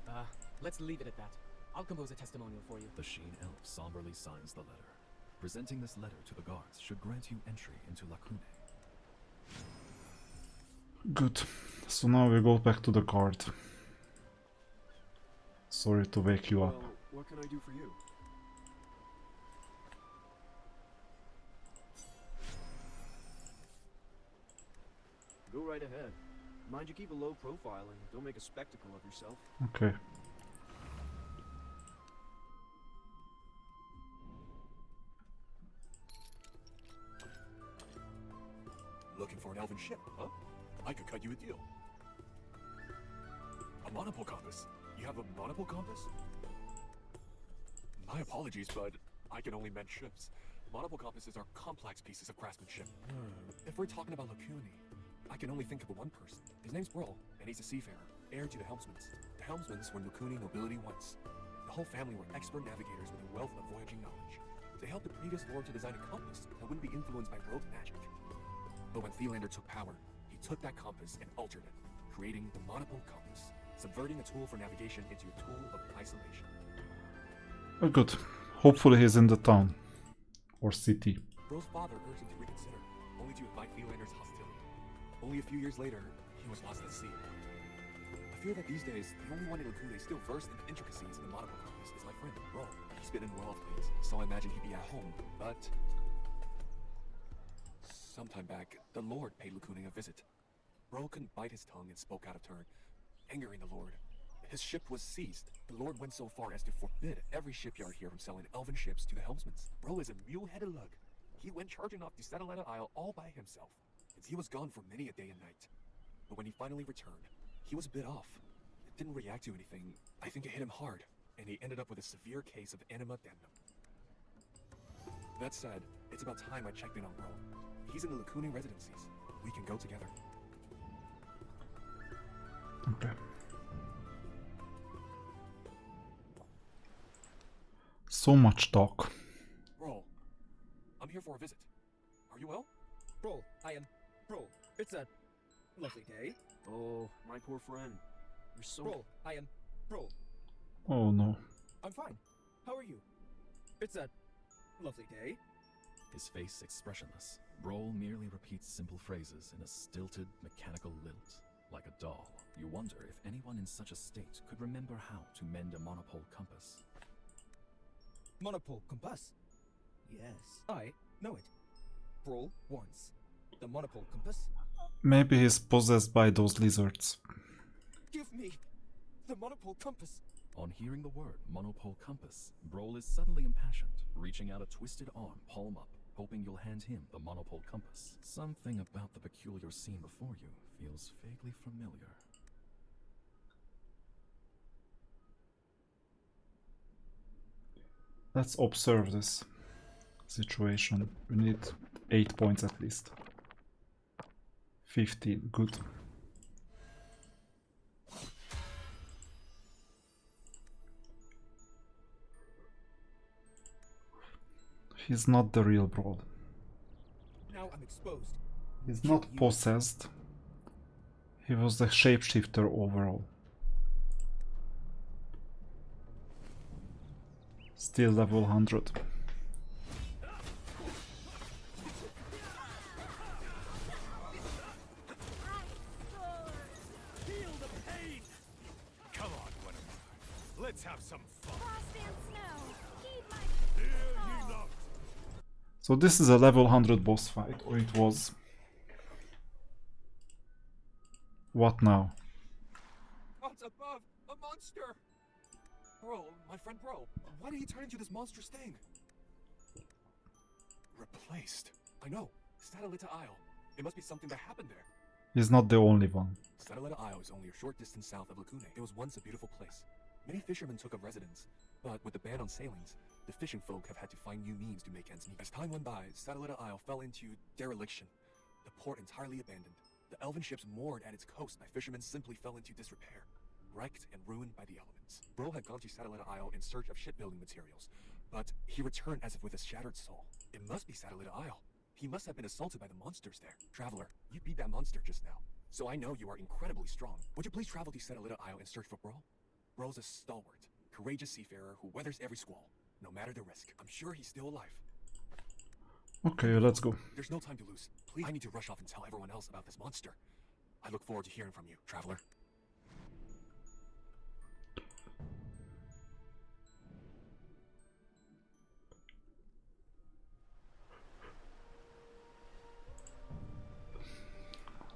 S13: Let's leave it at that. I'll compose a testimonial for you.
S3: The Sheen Elf somberly signs the letter. Presenting this letter to the guards should grant you entry into Lacune.
S1: Good. So now we go back to the guard. Sorry to wake you up.
S11: Well, what can I do for you? Go right ahead. Mind you keep a low profile and don't make a spectacle of yourself.
S1: Okay.
S14: Looking for an elven ship, huh? I could cut you a deal. A monopole compass? You have a monopole compass? My apologies, but I can only mend ships. Monopole compasses are complex pieces of craftsmanship. If we're talking about Lacune, I can only think of one person. His name's Bro, and he's a seafarer, heir to the Helmsmans. The Helmsmans were Lacune nobility once. The whole family were expert navigators with a wealth of voyaging knowledge. They helped the previous lord to design a compass that wouldn't be influenced by rogue magic. But when Thelander took power, he took that compass and altered it, creating the monopole compass, subverting a tool for navigation into a tool of isolation.
S1: Oh, good. Hopefully he's in the town. Or city.
S14: Bro's father urged him to reconsider, only to invite Thelander's hostility. Only a few years later, he was lost at sea. I fear that these days, the only one in Lacune still versed in the intricacies of the monopole compass is my friend, Bro. He's been in World Fleets, so I imagine he'd be at home, but... Sometime back, the Lord paid Lacune a visit. Bro couldn't bite his tongue and spoke out of turn, angering the Lord. His ship was seized. The Lord went so far as to forbid every shipyard here from selling elven ships to the Helmsmans. Bro is a mule-headed lug. He went charging off to Satellite Isle all by himself. He was gone for many a day and night. But when he finally returned, he was a bit off. It didn't react to anything. I think it hit him hard, and he ended up with a severe case of anima damnum. That said, it's about time I checked in on Bro. He's in the Lacune residencies. We can go together.
S1: Okay. So much talk.
S14: Bro, I'm here for a visit. Are you well?
S11: Bro, it's a lovely day. Oh, my poor friend. You're so... Bro,
S1: Oh no.
S11: I'm fine. How are you? It's a lovely day.
S3: His face expressionless, Brol merely repeats simple phrases in a stilted, mechanical lilt. Like a doll, you wonder if anyone in such a state could remember how to mend a monopole compass.
S11: Monopole compass? Yes, I know it. Bro wants the monopole compass.
S1: Maybe he's possessed by those lizards.
S11: Give me the monopole compass.
S3: On hearing the word monopole compass, Brol is suddenly impassioned, reaching out a twisted arm, palm up, hoping you'll hand him the monopole compass. Something about the peculiar scene before you feels vaguely familiar.
S1: Let's observe this situation. We need 8 points at least. 15, good. He's not the real Brol.
S11: Now I'm exposed.
S1: He's not possessed. He was the shapeshifter overall. Still level 100.
S6: Feel the pain! Come on, Guinevere. Let's have some fun. Hear ye not.
S1: So this is a level 100 boss fight, or it was. What now?
S14: What's above? A monster! Bro, my friend Bro, why did he turn into this monstrous thing? Replaced. I know. Satellite Isle. It must be something that happened there.
S1: He's not the only one.
S14: Satellite Isle is only a short distance south of Lacune. It was once a beautiful place. Many fishermen took up residence, but with the ban on sailings, The fishing folk have had to find new means to make ends meet. As time went by, Satellita Isle fell into dereliction. The port entirely abandoned. The elven ships moored at its coast by fishermen simply fell into disrepair, wrecked and ruined by the elements. Bro had gone to Satellita Isle in search of shipbuilding materials, but he returned as if with a shattered soul. It must be Satellita Isle. He must have been assaulted by the monsters there. Traveler, you beat that monster just now, so I know you are incredibly strong. Would you please travel to Satellita Isle and search for Bro? Bro's a stalwart, courageous seafarer who weathers every squall, no matter the risk. I'm sure he's still alive.
S1: Okay, let's go.
S14: There's no time to lose. Please, I need to rush off and tell everyone else about this monster. I look forward to hearing from you, traveler.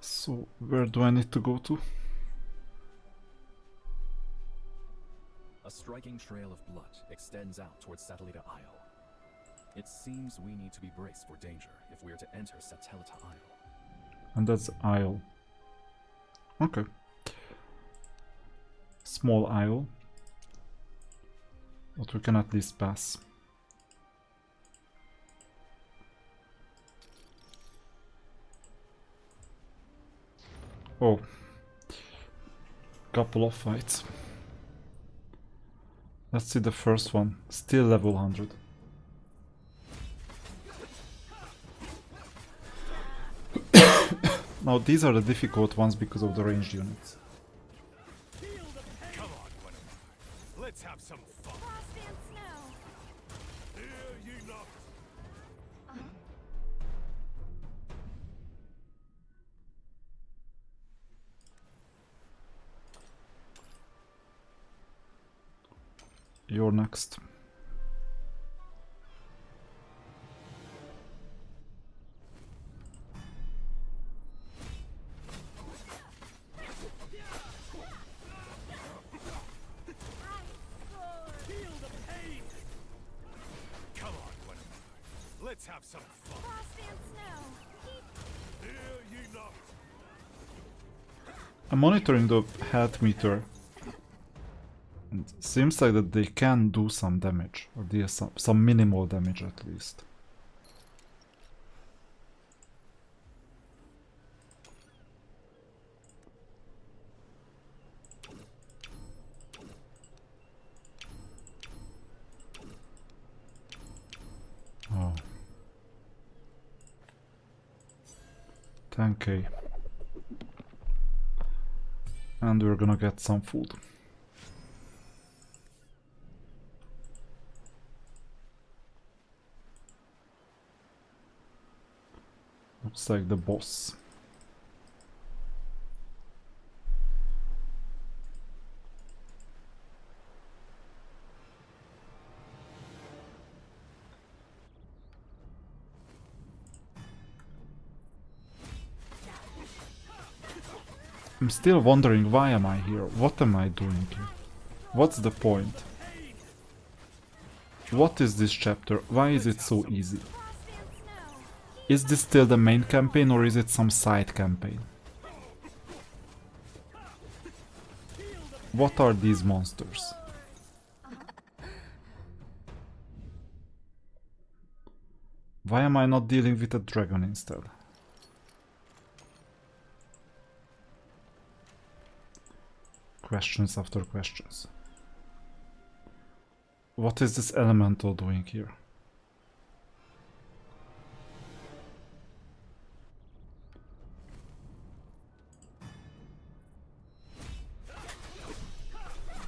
S1: So, where do I need to go to?
S3: A striking trail of blood extends out towards Satellita Isle. It seems we need to be braced for danger if we are to enter Satellita Isle.
S1: And that's Isle. Okay. Small isle. But we can at least pass. Oh. Couple of fights. Let's see the first one. Still level 100. Now these are the difficult ones because of the ranged units.
S6: Come on, Guinevere. Let's have some fun. Here ye not.
S1: You're next.
S6: Let's have some fun. Here ye not.
S1: I'm monitoring the health meter. And it seems like that they can do some damage, or there's some minimal damage at least. Oh. 10k. And we're gonna get some food. Looks like the boss. I'm still wondering, why am I here? What am I doing here? What's the point? What is this chapter? Why is it so easy? Is this still the main campaign or is it some side campaign? What are these monsters? Why am I not dealing with a dragon instead? Questions after questions. What is this elemental doing here?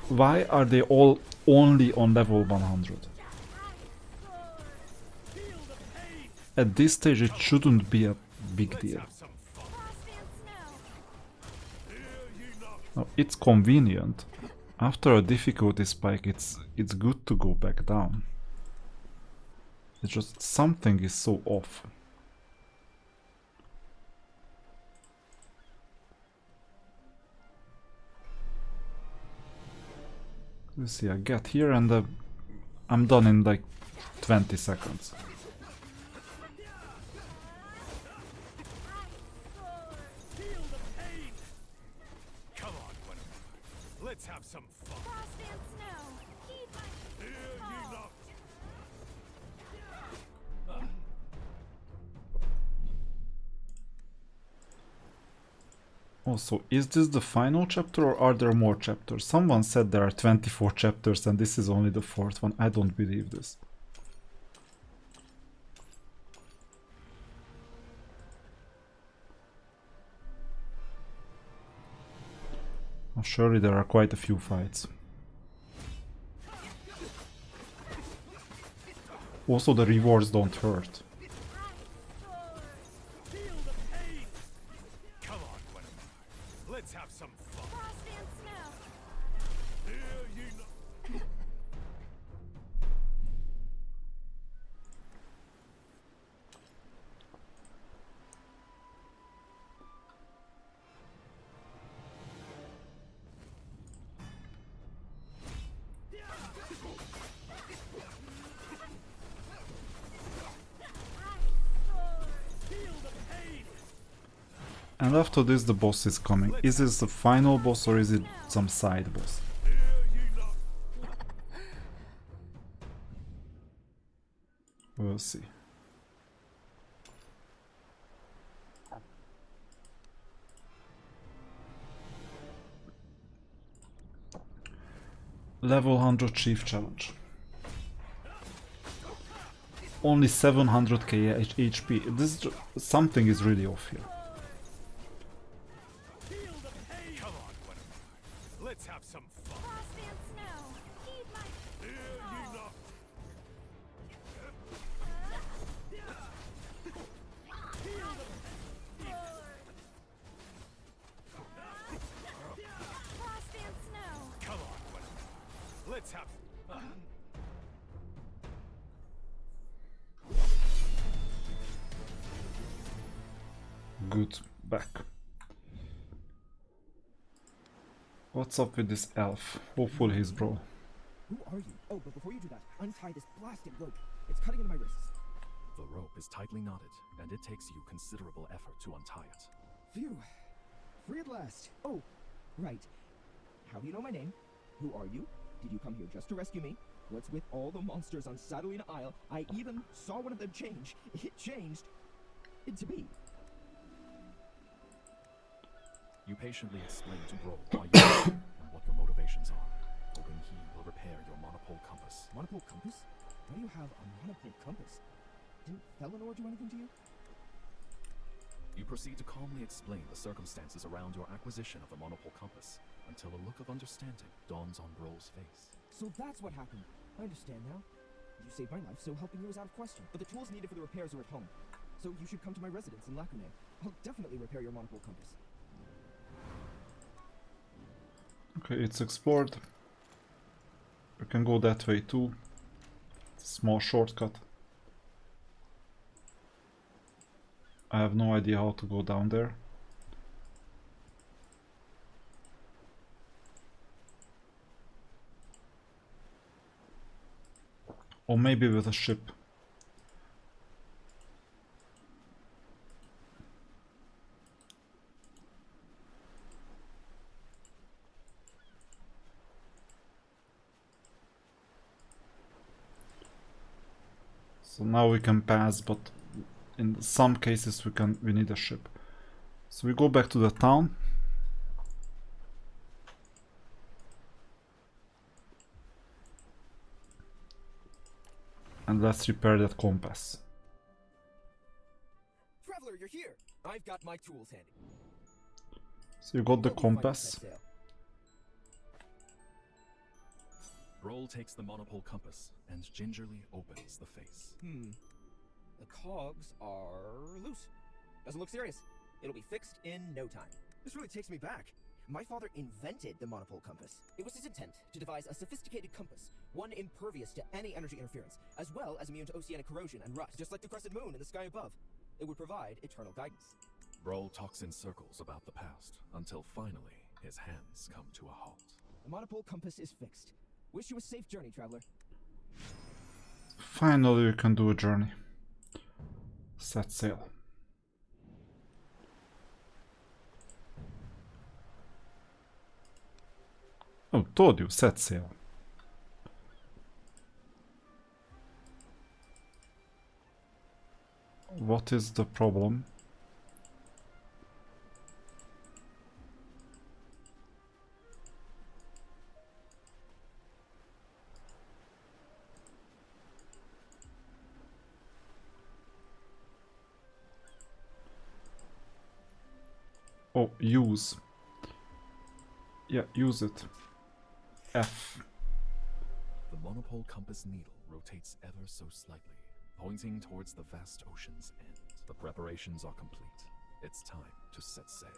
S1: Why are they all only on level 100? At this stage it shouldn't be a big deal. No, it's convenient. After a difficulty spike it's good to go back down. It's just something is so off. Let's see, I get here and I'm done in like 20 seconds.
S6: Come on, Guinevere. Let's have some fun. Here ye not.
S1: Also, is this the final chapter or are there more chapters? Someone said there are 24 chapters and this is only the 4th one. I don't believe this. Oh, surely there are quite a few fights. Also, the rewards don't hurt.
S6: Let's have some fun.
S1: And after this the boss is coming. Is this the final boss or is it some side boss? We'll see. Level 100 Chief Challenge. Only 700k HP. This something is really off here.
S6: Let's have some fun. Come on, let's have.
S1: Good, back. What's up with this elf? Hopefully he's bro.
S15: Who are you? Oh, but before you do that, untie this blasted rope. It's cutting into my wrists.
S3: The rope is tightly knotted, and it takes you considerable effort to untie it.
S15: Phew. Free at last. Oh, right. How do you know my name? Who are you? Did you come here just to rescue me? What's with all the monsters on Sadolina Isle? I even saw one of them change. It changed into me.
S3: You patiently explain to Bro why you are here and what your motivations are, hoping he will repair your monopole compass.
S15: Monopole compass? Why do you have a monopole compass? Didn't Felinor do anything to you?
S3: You proceed to calmly explain the circumstances around your acquisition of the monopole compass, until a look of understanding dawns on Bro's face.
S15: So that's what happened. I understand now. You saved my life, so helping you is out of question. But the tools needed for the repairs are at home. So you should come to my residence in Lacune. I'll definitely repair your monopole compass.
S1: Okay, it's explored. We can go that way too. Small shortcut. I have no idea how to go down there. Or maybe with a ship. So now we can pass, but in some cases we need a ship. So we go back to the town. And let's repair that compass.
S15: Traveler, you're here. I've got my tools handy.
S1: So you got the compass.
S3: Roll takes the monopole compass and gingerly opens the face.
S15: The cogs are loose. Doesn't look serious. It'll be fixed in no time. This really takes me back. My father invented the monopole compass. It was his intent to devise a sophisticated compass, one impervious to any energy interference, as well as immune to oceanic corrosion and rust, just like the crescent moon in the sky above. It would provide eternal guidance.
S3: Roll talks in circles about the past, until finally his hands come to a halt.
S15: The monopole compass is fixed. Wish you a safe journey, traveler.
S1: Finally we can do a journey. Set sail. Oh, told you, set sail. What is the problem? Oh, use. Yeah, use it. F.
S3: The monopole compass needle rotates ever so slightly, pointing towards the vast ocean's end. The preparations are complete. It's time to set sail.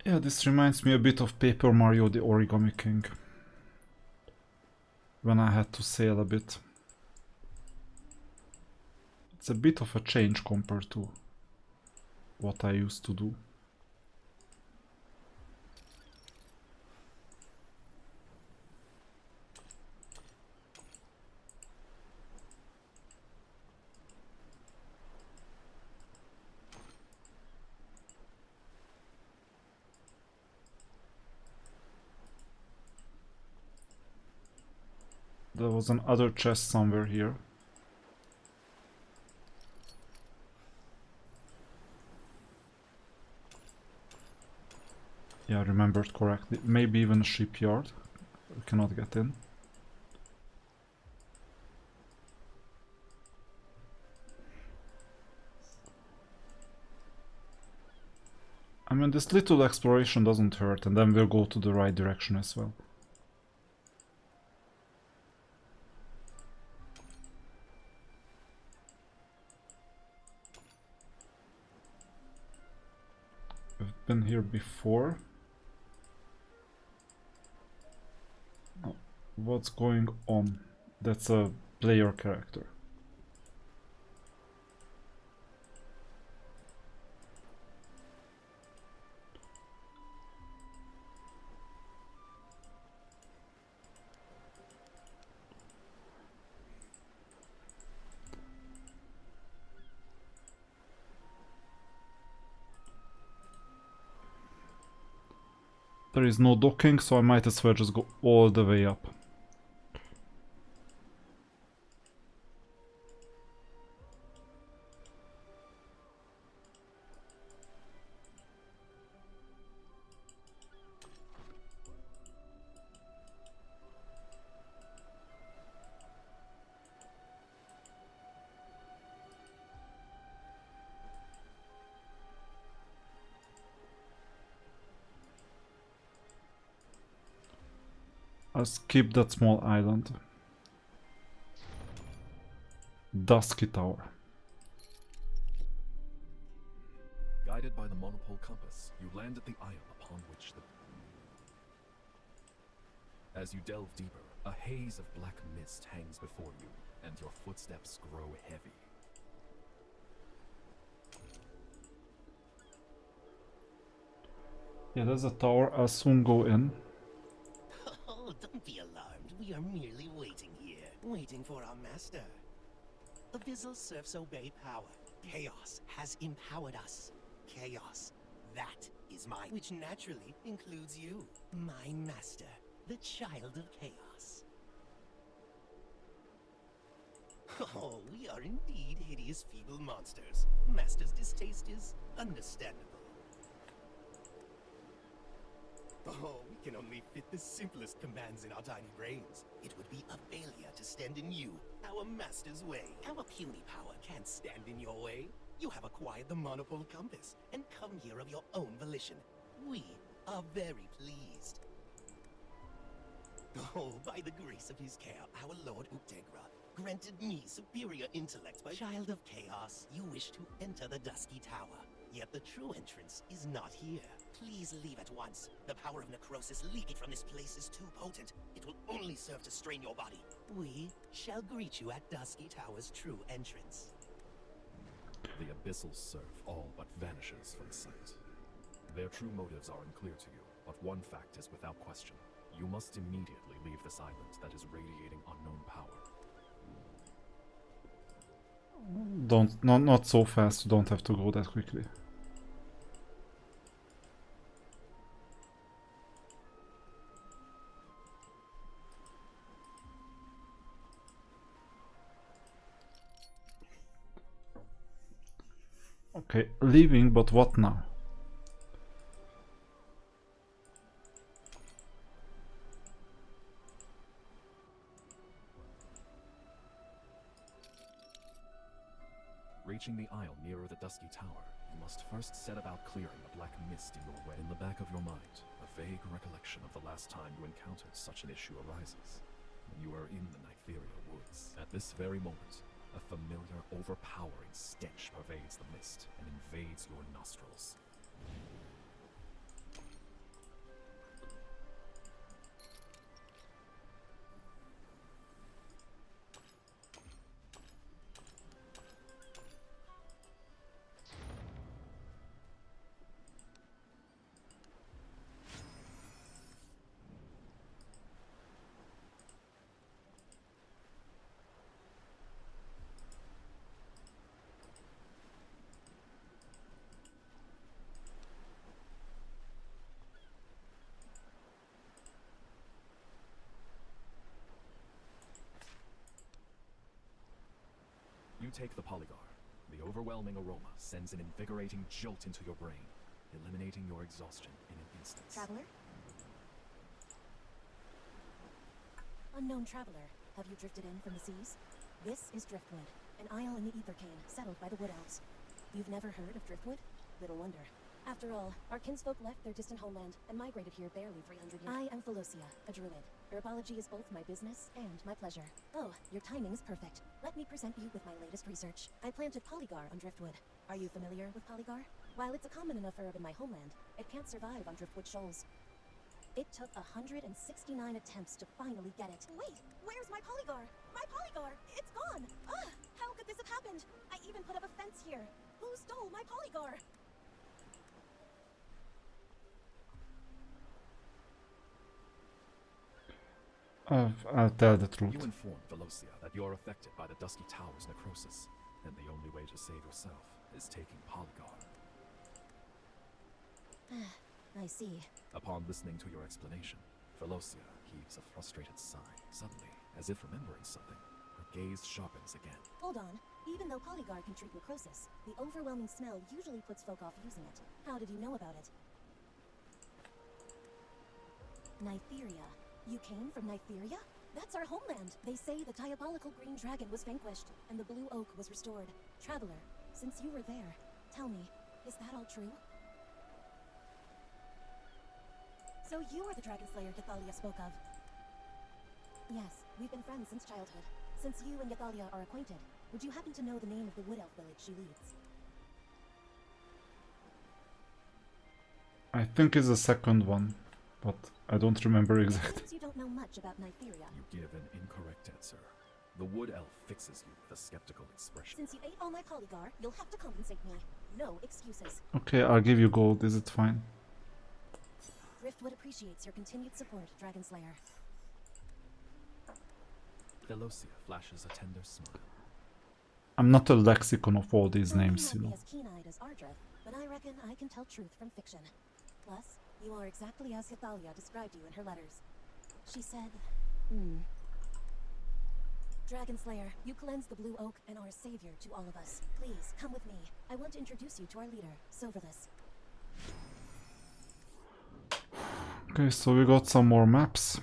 S1: Yeah, this reminds me a bit of Paper Mario the Origami King. When I had to sail a bit. It's a bit of a change compared to what I used to do. There was another chest somewhere here. Yeah, I remembered correctly. Maybe even a shipyard. We cannot get in. I mean, this little exploration doesn't hurt, and then we'll go to the right direction as well. We've been here before. Oh, what's going on? That's a player character. There is no docking, so I might as well just go all the way up. I'll skip that small island. Dusky Tower.
S3: Guided by the monopole compass, you land at the isle upon which the... As you delve deeper, a haze of black mist hangs before you, and your footsteps grow heavy.
S1: Yeah, there's a tower. I'll soon go in.
S16: Oh, don't be alarmed. We are merely waiting here, waiting for our master. Abyssal serfs obey power. Chaos has empowered us. Chaos, that is mine, which naturally includes you, my master, the child of chaos. Oh, we are indeed hideous, feeble monsters. Master's distaste is understandable. Oh, we can only fit the simplest commands in our tiny brains. It would be a failure to stand in you, our master's way. Our puny power can't stand in your way. You have acquired the monopole compass and come here of your own volition. We are very pleased. Oh, by the grace of his care, our Lord Utegra granted me superior intellect by Child of Chaos. You wish to enter the Dusky Tower, yet the true entrance is not here. Please leave at once. The power of necrosis leaking from this place is too potent. It will only serve to strain your body. We shall greet you at Dusky Tower's true entrance.
S3: The Abyssal Serf all but vanishes from sight. Their true motives are unclear to you, but one fact is without question. You must immediately leave this island that is radiating unknown power.
S1: Not so fast, you don't have to go that quickly. Okay, leaving, but what now?
S3: Reaching the isle nearer the Dusky Tower, you must first set about clearing the black mist in your way. In the back of your mind, a vague recollection of the last time you encountered such an issue arises. When you are in the Nytheria woods. At this very moment, a familiar, overpowering stench pervades the mist and invades your nostrils. You take the Polygar. The overwhelming aroma sends an invigorating jolt into your brain, eliminating your exhaustion in an instant.
S12: Traveler? Unknown traveler, have you drifted in from the seas? This is Driftwood, an isle in the Aethercane, settled by the Wood Elves. You've never heard of Driftwood? Little wonder. After all, our kinsfolk left their distant homeland and migrated here barely 300 years. I am Philosia, a druid. Herbology is both my business and my pleasure. Oh, your timing is perfect. Let me present you with my latest research. I planted Polygar on Driftwood. Are you familiar with Polygar? While it's a common enough herb in my homeland, it can't survive on Driftwood shoals. It took 169 attempts to finally get it. Wait, where's my Polygar? My Polygar! It's gone! Ugh, how could this have happened? I even put up a fence here. Who stole my Polygar?
S1: I'll tell the truth.
S3: You inform Velocia that you're affected by the Dusky Tower's necrosis, and the only way to save yourself is taking Polygar.
S12: I see.
S3: Upon listening to your explanation, Velocia heaves a frustrated sigh. Suddenly, as if remembering something, her gaze sharpens again.
S12: Hold on. Even though Polygar can treat necrosis, the overwhelming smell usually puts folk off using it. How did you know about it? Nytheria. You came from Nytheria? That's our homeland! They say the diabolical green dragon was vanquished, and the blue oak was restored. Traveler, since you were there, tell me, is that all true? So you are the Dragon Slayer Yathalia spoke of? Yes, we've been friends since childhood. Since you and Yathalia are acquainted, would you happen to know the name of the Wood Elf village she leads?
S1: I think it's the second one, but I don't remember exactly.
S12: Since you don't know much about Nytheria.
S3: You give an incorrect answer. The Wood Elf fixes you with a skeptical expression.
S12: Since you ate all my Polygar, you'll have to compensate me. No excuses.
S1: Okay, I'll give you gold. Is it fine?
S12: Driftwood appreciates your continued support, Dragon Slayer.
S3: Velocia flashes a tender smile.
S1: I'm not a lexicon of all these names, you
S12: You may
S1: know.
S12: not be as keen-eyed as Ardreth, but I reckon I can tell truth from fiction. Plus, you are exactly as Yathalia described you in her letters. She said, Dragon Slayer, you cleanse the Blue Oak and are a savior to all of us. Please, come with me. I want to introduce you to our leader, Silverless.
S1: Okay, so we got some more maps.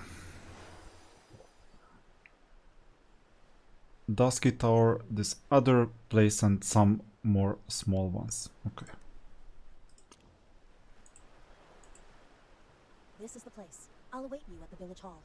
S1: Dusky Tower, this other place, and some more small ones. Okay.
S12: This is the place. I'll await you at the village hall.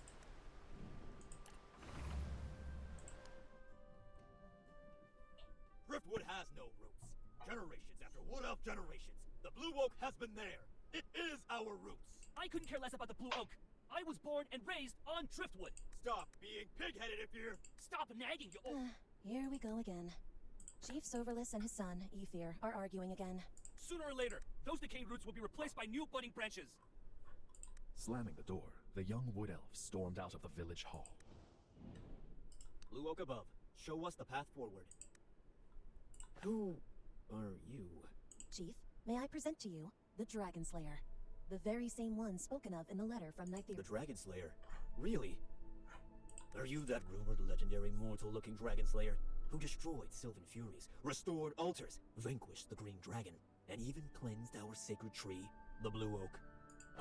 S17: Driftwood has no roots. Generations after Wood Elf generations, the Blue Oak has been there. It is our roots.
S5: I couldn't care less about the Blue Oak. I was born and raised on Driftwood.
S17: Stop being pig-headed, Ifir.
S5: Stop nagging, you old...
S12: Here we go again.
S18: Chief Soverless and his son, Aether, are arguing again.
S5: Sooner or later, those decaying roots will be replaced by new budding branches.
S3: Slamming the door, the young wood elf stormed out of the village hall.
S17: Blue Oak above. Show us the path forward. Who are you?
S18: Chief, may I present to you the Dragon Slayer, the very same one spoken of in the letter from Nythera.
S17: The Dragon Slayer? Really? Are you that rumored legendary mortal-looking Dragon Slayer who destroyed Sylvan Furies, restored altars, vanquished the Green Dragon, and even cleansed our sacred tree, the Blue Oak?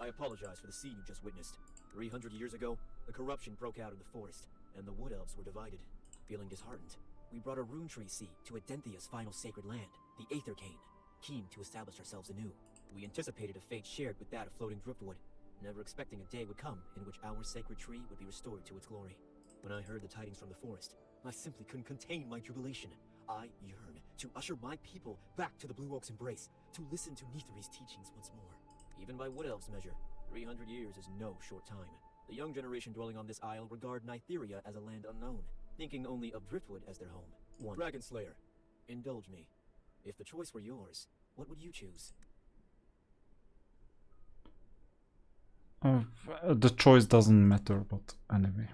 S17: I apologize for the scene you just witnessed. 300 years ago, the corruption broke out in the forest, and the Wood Elves were divided. Feeling disheartened, we brought a rune tree seed to Adenthia's final sacred land, the Aethercane, keen to establish ourselves anew. We anticipated a fate shared with that of floating driftwood, never expecting a day would come in which our sacred tree would be restored to its glory. When I heard the tidings from the forest, I simply couldn't contain my jubilation. I yearn to usher my people back to the Blue Oak's embrace, to listen to Netheri's teachings once more. Even by Wood Elves' measure, 300 years is no short time. The young generation dwelling on this isle regard Nytheria as a land unknown, thinking only of Driftwood as their home. One Dragon Slayer, indulge me. If the choice were yours, what would you choose?
S1: The choice doesn't matter, but anyway.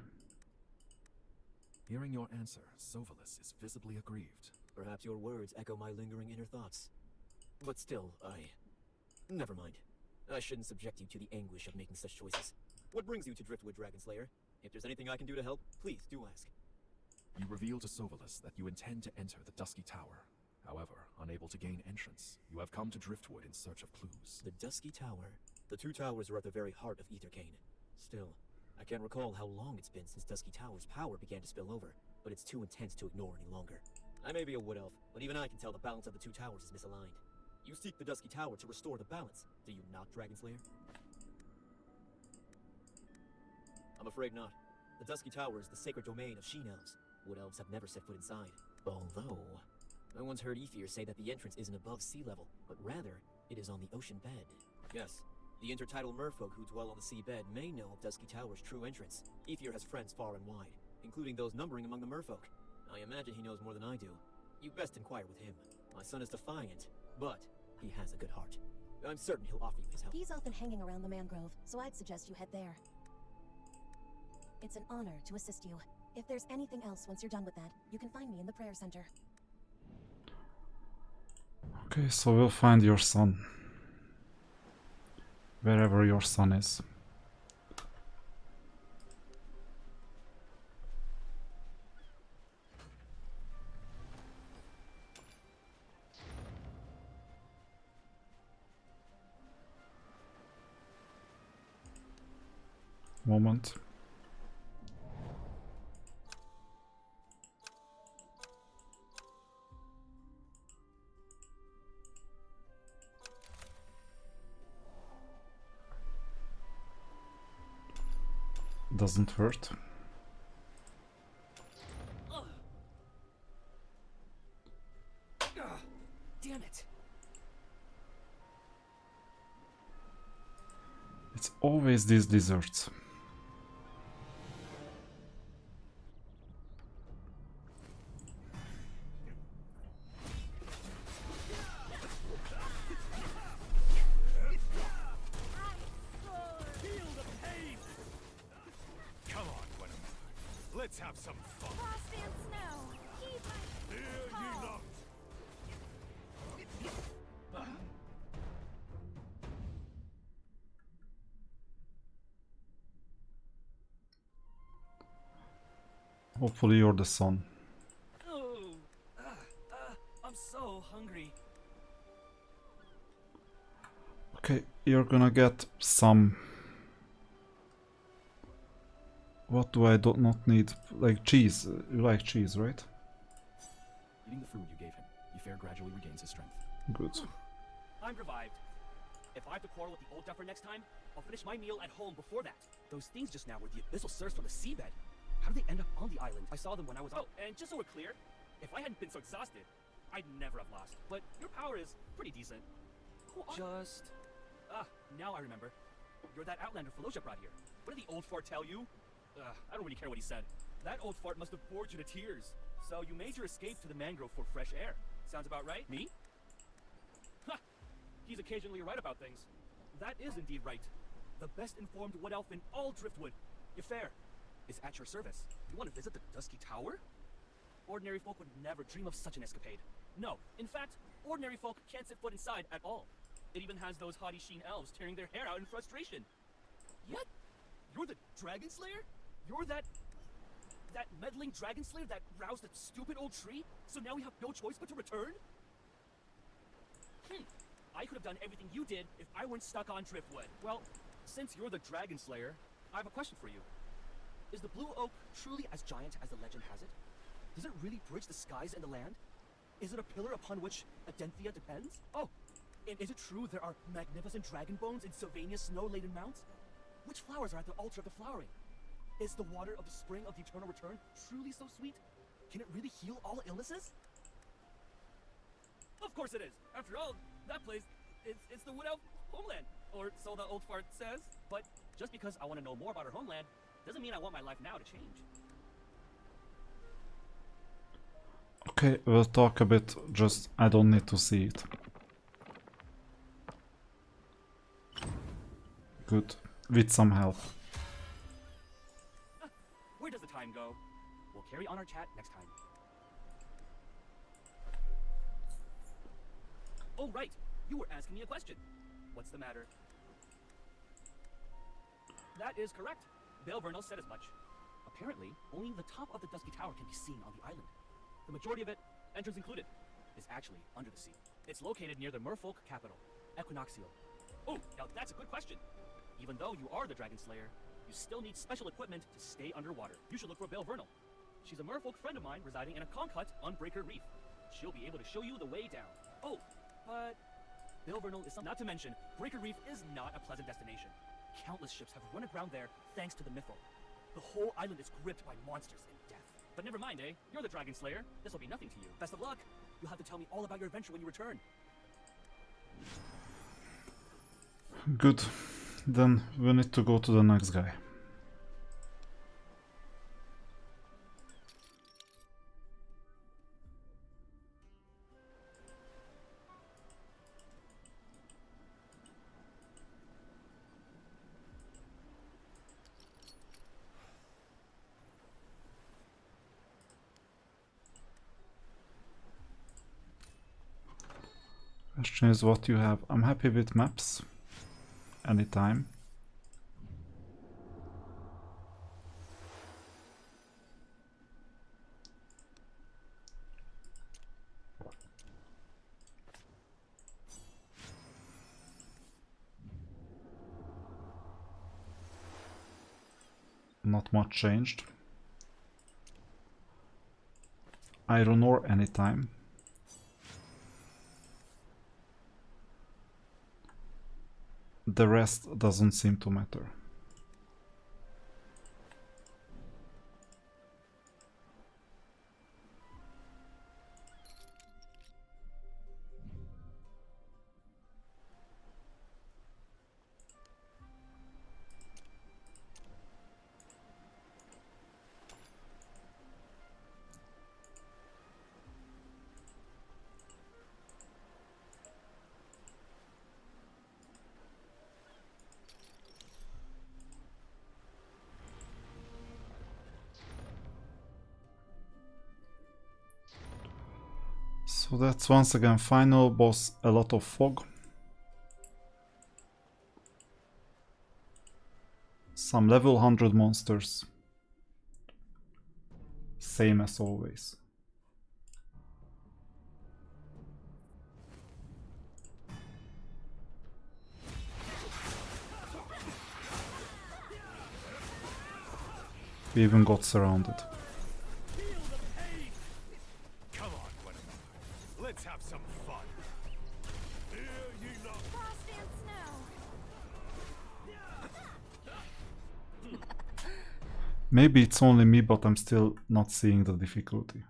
S3: Hearing your answer, Soverless is visibly aggrieved.
S17: Perhaps your words echo my lingering inner thoughts. But still, never mind. I shouldn't subject you to the anguish of making such choices. What brings you to Driftwood, Dragon Slayer? If there's anything I can do to help, please do ask.
S3: You reveal to Soverless that you intend to enter the Dusky Tower. However, unable to gain entrance, you have come to Driftwood in search of clues.
S17: The Dusky Tower? The two towers are at the very heart of Aethercane. Still, I can't recall how long it's been since Dusky Tower's power began to spill over, but it's too intense to ignore any longer. I may be a wood elf, but even I can tell the balance of the two towers is misaligned. You seek the Dusky Tower to restore the balance, do you not, Dragon Slayer? I'm afraid not. The Dusky Tower is the sacred domain of Sheen Elves. Wood Elves have never set foot inside. Although, I once heard Aether say that the entrance isn't above sea level, but rather, it is on the ocean bed. Yes, the intertidal merfolk who dwell on the seabed may know of Dusky Tower's true entrance. Aether has friends far and wide, including those numbering among the merfolk. I imagine he knows more than I do. You best inquire with him. My son is defiant, but he has a good heart. I'm certain he'll offer you his help.
S18: He's often hanging around the mangrove, so I'd suggest you head there. It's an honor to assist you. If there's anything else once you're done with that, you can find me in the prayer center.
S1: Okay, so we'll find your son. Wherever your son is. Moment. Doesn't hurt.
S5: Damn it.
S1: It's always these desserts.
S17: Let's have some fun.
S4: Frost and snow. Heed my
S17: Hear ye not.
S1: Hopefully you're the son.
S5: Oh, I'm so hungry.
S1: Okay, you're gonna get some... What do I not need? Like cheese. You like cheese, right?
S3: Eating the food you gave him, Aether gradually regains his strength.
S1: Good.
S5: I'm revived. If I have to quarrel with the old duffer next time, I'll finish my meal at home before that. Those things just now were the abyssal serfs from the seabed. How did they end up on the island? I saw them when I was... Oh, and just so we're clear, if I hadn't been so exhausted, I'd never have lost. But your power is pretty decent. Just... now I remember. You're that outlander Fallujah brought here. What did the old fart tell you? I don't really care what he said. That old fart must have bored you to tears. So you made your escape to the mangrove for fresh air. Sounds about right? Me? Ha! He's occasionally right about things. That is indeed right. The best informed wood elf in all Driftwood, Yafair, is at your service. You want to visit the Dusky Tower? Ordinary folk would never dream of such an escapade. No, in fact, ordinary folk can't set foot inside at all. It even has those haughty sheen elves tearing their hair out in frustration. Yet, you're the Dragon Slayer? You're that meddling Dragon Slayer that roused that stupid old tree? So now we have no choice but to return? I could have done everything you did if I weren't stuck on Driftwood. Well, since you're the Dragon Slayer, I have a question for you. Is the Blue Oak truly as giant as the legend has it? Does it really bridge the skies and the land? Is it a pillar upon which Adenthia depends? Oh, and is it true there are magnificent dragon bones in Sylvania's snow-laden mounts? Which flowers are at the altar of the flowering? Is the water of the spring of the eternal return truly so sweet? Can it really heal all illnesses? Of course it is. After all, that place, it's the Wood Elf homeland. Or so the old fart says. But just because I want to know more about her homeland, doesn't mean I want my life now to change.
S1: Okay, we'll talk a bit, just I don't need to see it. Good, with some help.
S5: Where does the time go? We'll carry on our chat next time. Oh, right. You were asking me a question. What's the matter? That is correct. Bale Vernal said as much. Apparently, only the top of the Dusky Tower can be seen on the island. The majority of it, entrance included, is actually under the sea. It's located near the merfolk capital, Equinoxial. Oh, now that's a good question. Even though you are the Dragon Slayer, you still need special equipment to stay underwater. You should look for Bale Vernal. She's a merfolk friend of mine residing in a conch hut on Breaker Reef. She'll be able to show you the way down. Oh, but Bale Vernal is not to mention, Breaker Reef is not a pleasant destination. Countless ships have run aground there thanks to the Mythol. The whole island is gripped by monsters and death. But never mind, eh? You're the Dragon Slayer. This will be nothing to you. Best of luck. You'll have to tell me all about your adventure when you return.
S1: Good. Then we need to go to the next guy. Question is what you have. I'm happy with maps. Anytime. Not much changed. Iron ore anytime. The rest doesn't seem to matter. So that's once again final boss, a lot of fog. Some level 100 monsters. Same as always. We even got surrounded.
S6: Let's have some fun.
S12: Frost and snow.
S1: Maybe it's only me, but I'm still not seeing the difficulty.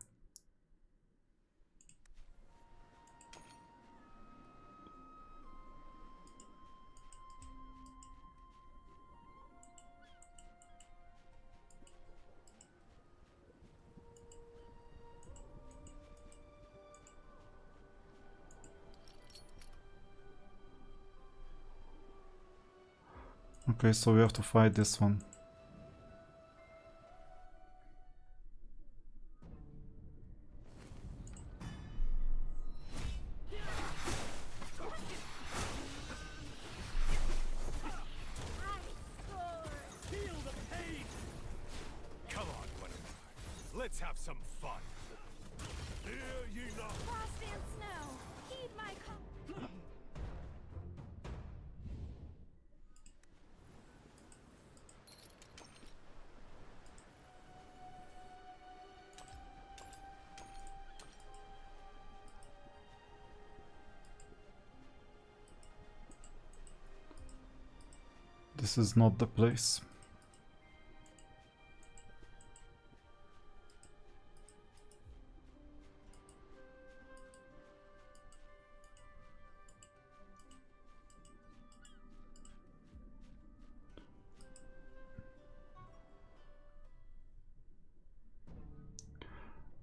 S1: Okay, so we have to fight this one.
S6: Come on, Guinevere. Let's have some fun. Hear ye not?
S12: Frost and snow, heed my call.
S1: This is not the place.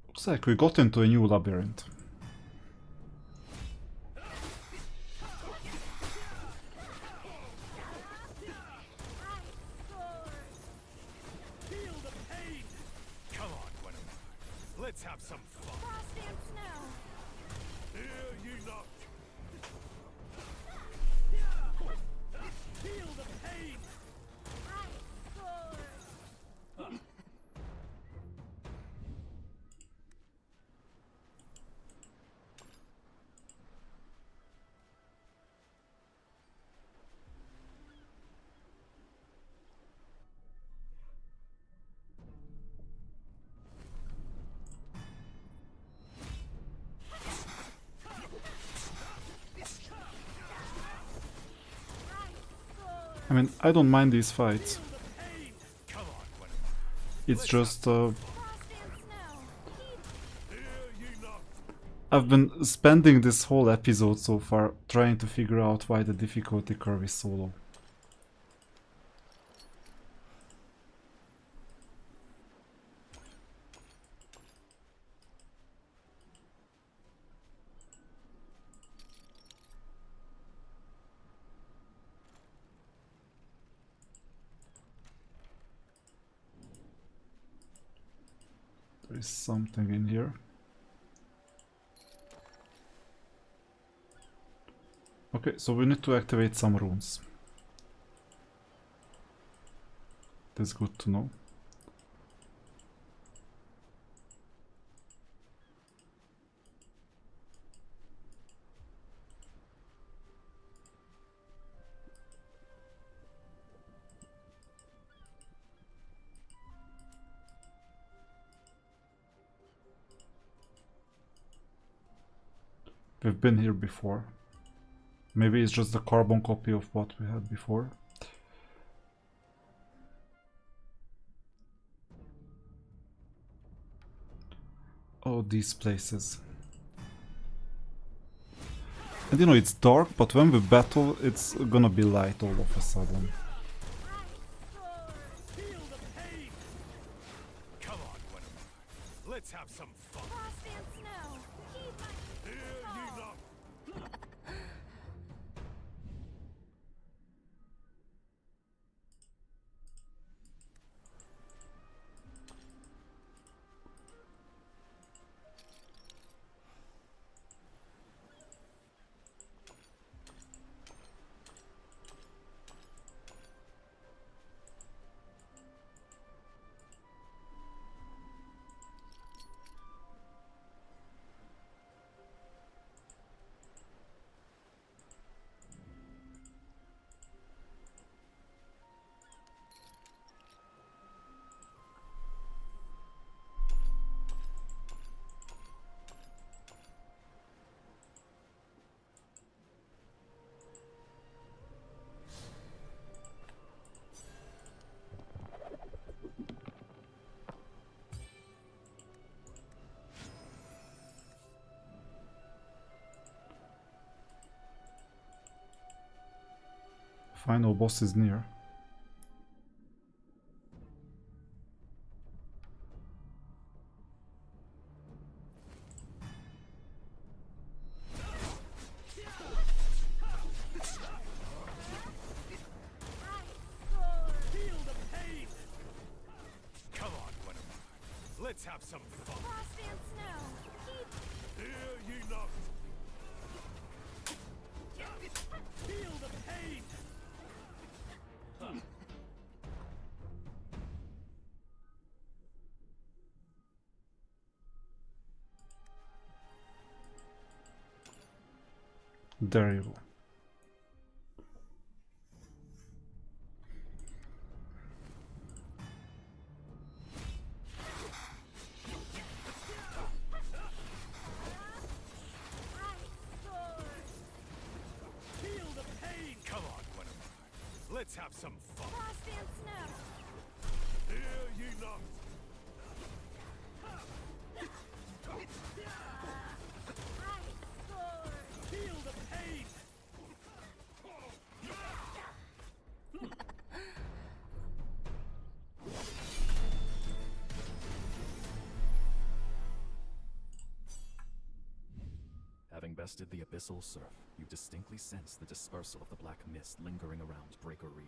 S1: Looks like we got into a new labyrinth.
S6: Come on, Guinevere. Let's have some fun.
S12: Frost and snow.
S6: Hear ye not?
S5: Feel the pain!
S1: I mean, I don't mind these fights. It's just I've been spending this whole episode so far trying to figure out why the difficulty curve is so low. There is something in here. Okay, so we need to activate some runes. That's good to know. We've been here before. Maybe it's just the carbon copy of what we had before. Oh, these places. And you know, it's dark, but when we battle, it's gonna be light all of a sudden.
S6: Come on, Guinevere. Let's have some fun.
S12: Frost and snow, heed my
S6: Hear ye not?
S1: Final boss is near.
S10: Let's have some fun.
S12: Frost and snow. Keep.
S10: Hear ye not?
S5: Feel the pain!
S1: There you go.
S5: Feel the pain!
S10: Come on, Guinevere. Let's have some fun.
S12: Frost and snow.
S10: Hear ye not?
S5: Feel the pain!
S3: Having bested the Abyssal Surf, you distinctly sense the dispersal of the black mist lingering around Breaker Reef.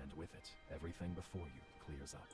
S3: And with it, everything before you clears up.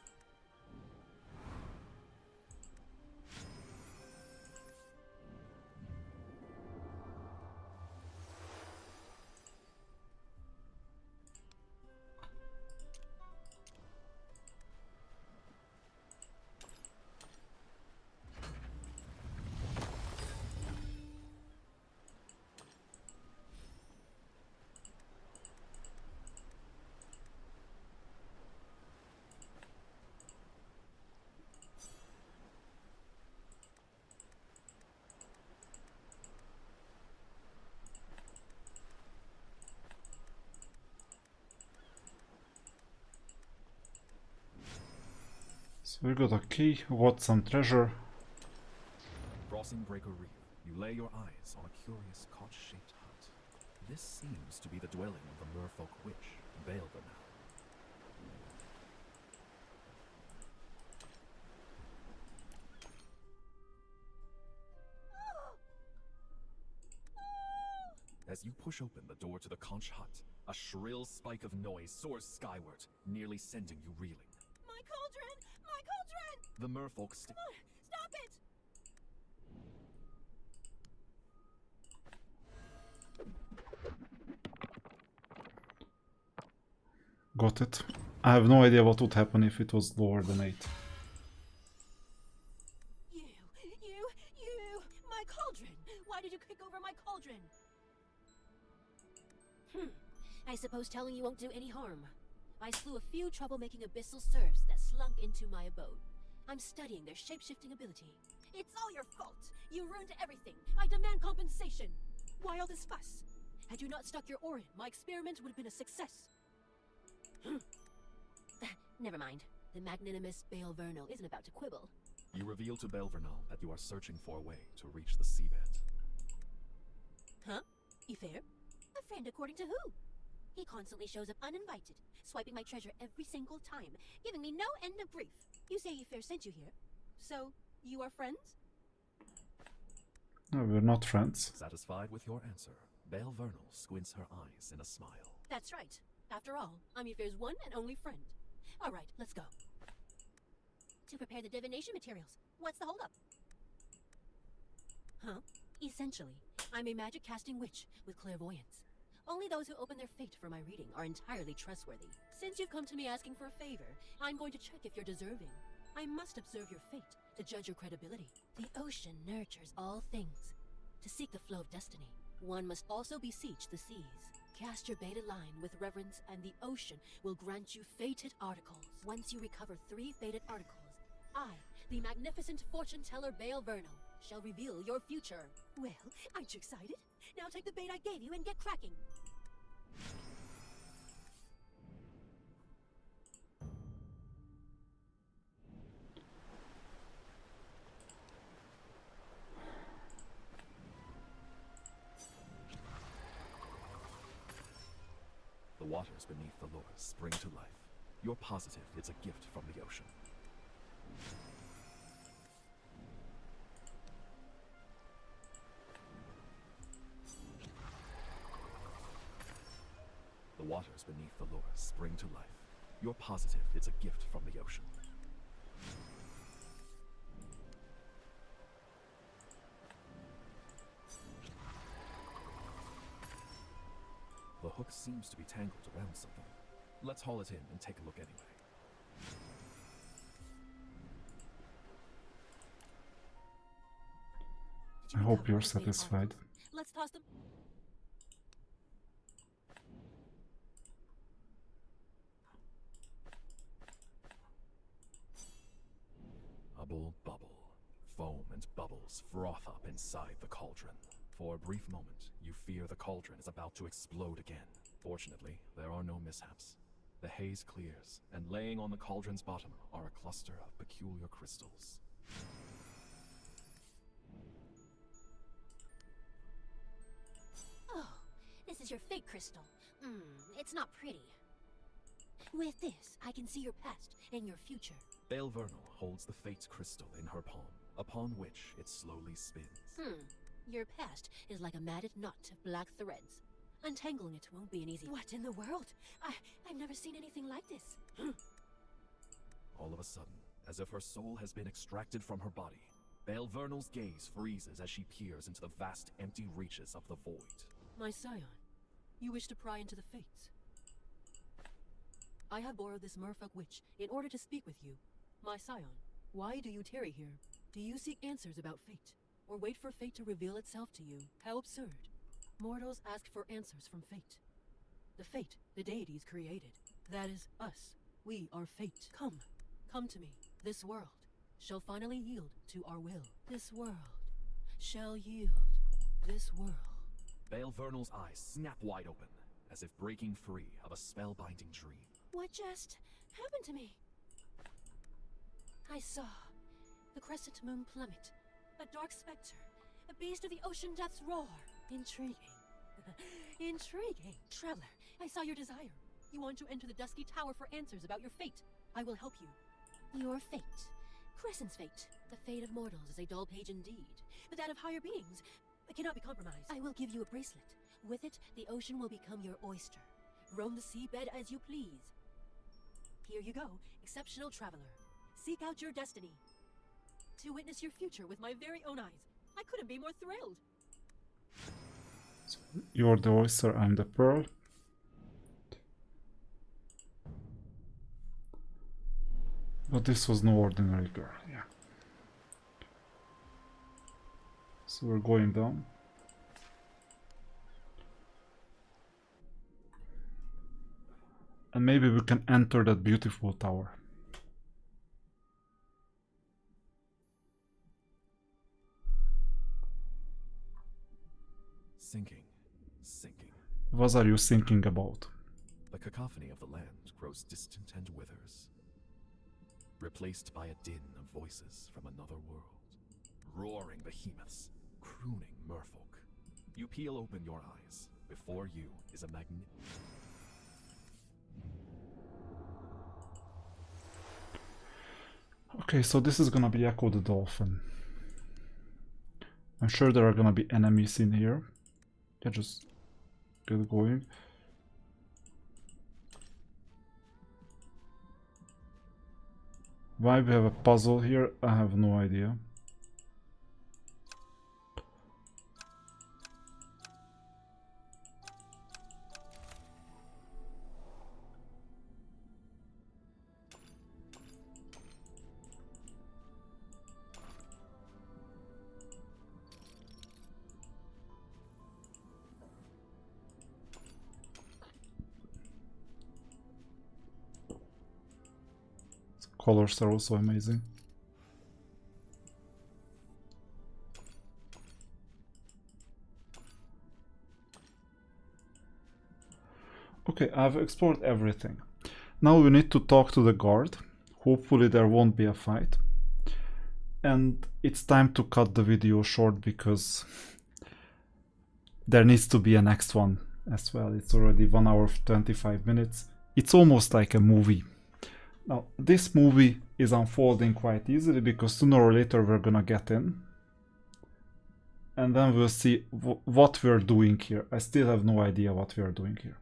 S1: So we got a key, what some treasure.
S3: Crossing Breaker Reef, you lay your eyes on a curious conch-shaped hut. This seems to be the dwelling of the merfolk witch, Belvernal. As you push open the door to the conch hut, a shrill spike of noise soars skyward, nearly sending you reeling.
S18: My cauldron! My cauldron!
S3: The merfolk
S18: Come on, stop it!
S1: Got it. I have no idea what would happen if it was lower than 8.
S18: You! My cauldron! Why did you kick over my cauldron? I suppose telling you won't do any harm. I slew a few troublemaking abyssal serfs that slunk into my abode. I'm studying their shape-shifting ability. It's all your fault! You ruined everything! I demand compensation! Why all this fuss? Had you not stuck your oar in, my experiment would have been a success. Never mind. The magnanimous Belvernal isn't about to quibble.
S3: You reveal to Belvernal that you are searching for a way to reach the seabed.
S18: Huh? Ifair? A friend according to who? He constantly shows up uninvited, swiping my treasure every single time, giving me no end of grief. You say Ifair sent you here. So, you are friends?
S1: No, we're not friends.
S3: Satisfied with your answer, Belvernal squints her eyes in a smile.
S18: That's right. After all, I'm Ifair's one and only friend. Alright, let's go. To prepare the divination materials. What's the holdup? Huh? Essentially, I'm a magic-casting witch with clairvoyance. Only those who open their fate for my reading are entirely trustworthy. Since you've come to me asking for a favor, I'm going to check if you're deserving. I must observe your fate to judge your credibility. The ocean nurtures all things. To seek the flow of destiny, one must also beseech the seas. Cast your beta line with reverence, and the ocean will grant you fated articles. Once you recover 3 fated articles, I, the magnificent fortune teller Belvernal, shall reveal your future. Well, aren't you excited? Now take the bait I gave you and get cracking.
S3: The waters beneath the lure spring to life. You're positive it's a gift from the ocean. The waters beneath the lure spring to life. You're positive it's a gift from the ocean. hook seems to be tangled around something. Let's haul it in and take a look anyway.
S1: I hope you're satisfied.
S18: Let's toss them.
S3: Bubble, bubble. Foam and bubbles froth up inside the cauldron. For a brief moment, you fear the cauldron is about to explode again. Fortunately, there are no mishaps. The haze clears, and laying on the cauldron's bottom are a cluster of peculiar crystals.
S12: Oh, this is your fate crystal. It's not pretty. With this, I can see your past and your future.
S3: Bale Vernal holds the fate crystal in her palm, upon which it slowly spins.
S18: Your past is like a matted knot of black threads. Untangling it won't be an easy— What in the world? I've never seen anything like this.
S3: All of a sudden, as if her soul has been extracted from her body, Bale Vernal's gaze freezes as she peers into the vast empty reaches of the void.
S9: My scion, you wish to pry into the fates. I have borrowed this merfolk witch in order to speak with you. My scion, why do you tarry here? Do you seek answers about fate, or wait for fate to reveal itself to you? How absurd. Mortals ask for answers from fate. The fate the deities created. That is us. We are fate. Come to me. This world shall finally yield to our will. This world shall yield. This world.
S3: Bale Vernal's eyes snap wide open, as if breaking free of a spellbinding dream.
S18: What just happened to me? I saw the crescent moon plummet, a dark specter, a beast of the ocean depths roar. Intriguing. Intriguing. Traveler, I saw your desire. You want to enter the dusky tower for answers about your fate. I will help you.
S12: Your fate.
S18: Crescent's fate. The fate of mortals is a dull page indeed, but that of higher beings cannot be compromised. I will give you a bracelet. With it, the ocean will become your oyster. Roam the seabed as you please. Here you go, exceptional traveler. Seek out your destiny. To witness your future with my very own eyes. I couldn't be more thrilled.
S1: So you're the oyster, I'm the pearl. But this was no ordinary girl, yeah. So we're going down. And maybe we can enter that beautiful tower.
S3: Sinking, sinking.
S1: What are you thinking about?
S3: The cacophony of the land grows distant and withers, replaced by a din of voices from another world. Roaring behemoths, crooning merfolk. You peel open your eyes. Before you is a magnificent...
S1: Okay, so this is gonna be Echo the Dolphin. I'm sure there are gonna be enemies in here. Yeah, just get going. Why we have a puzzle here, I have no idea. Colors are also amazing. Okay, I've explored everything. Now we need to talk to the guard. Hopefully there won't be a fight. And it's time to cut the video short because there needs to be a next one as well. It's already 1 hour 25 minutes. It's almost like a movie. Now, this movie is unfolding quite easily because sooner or later we're gonna get in. And then we'll see what we're doing here. I still have no idea what we are doing here.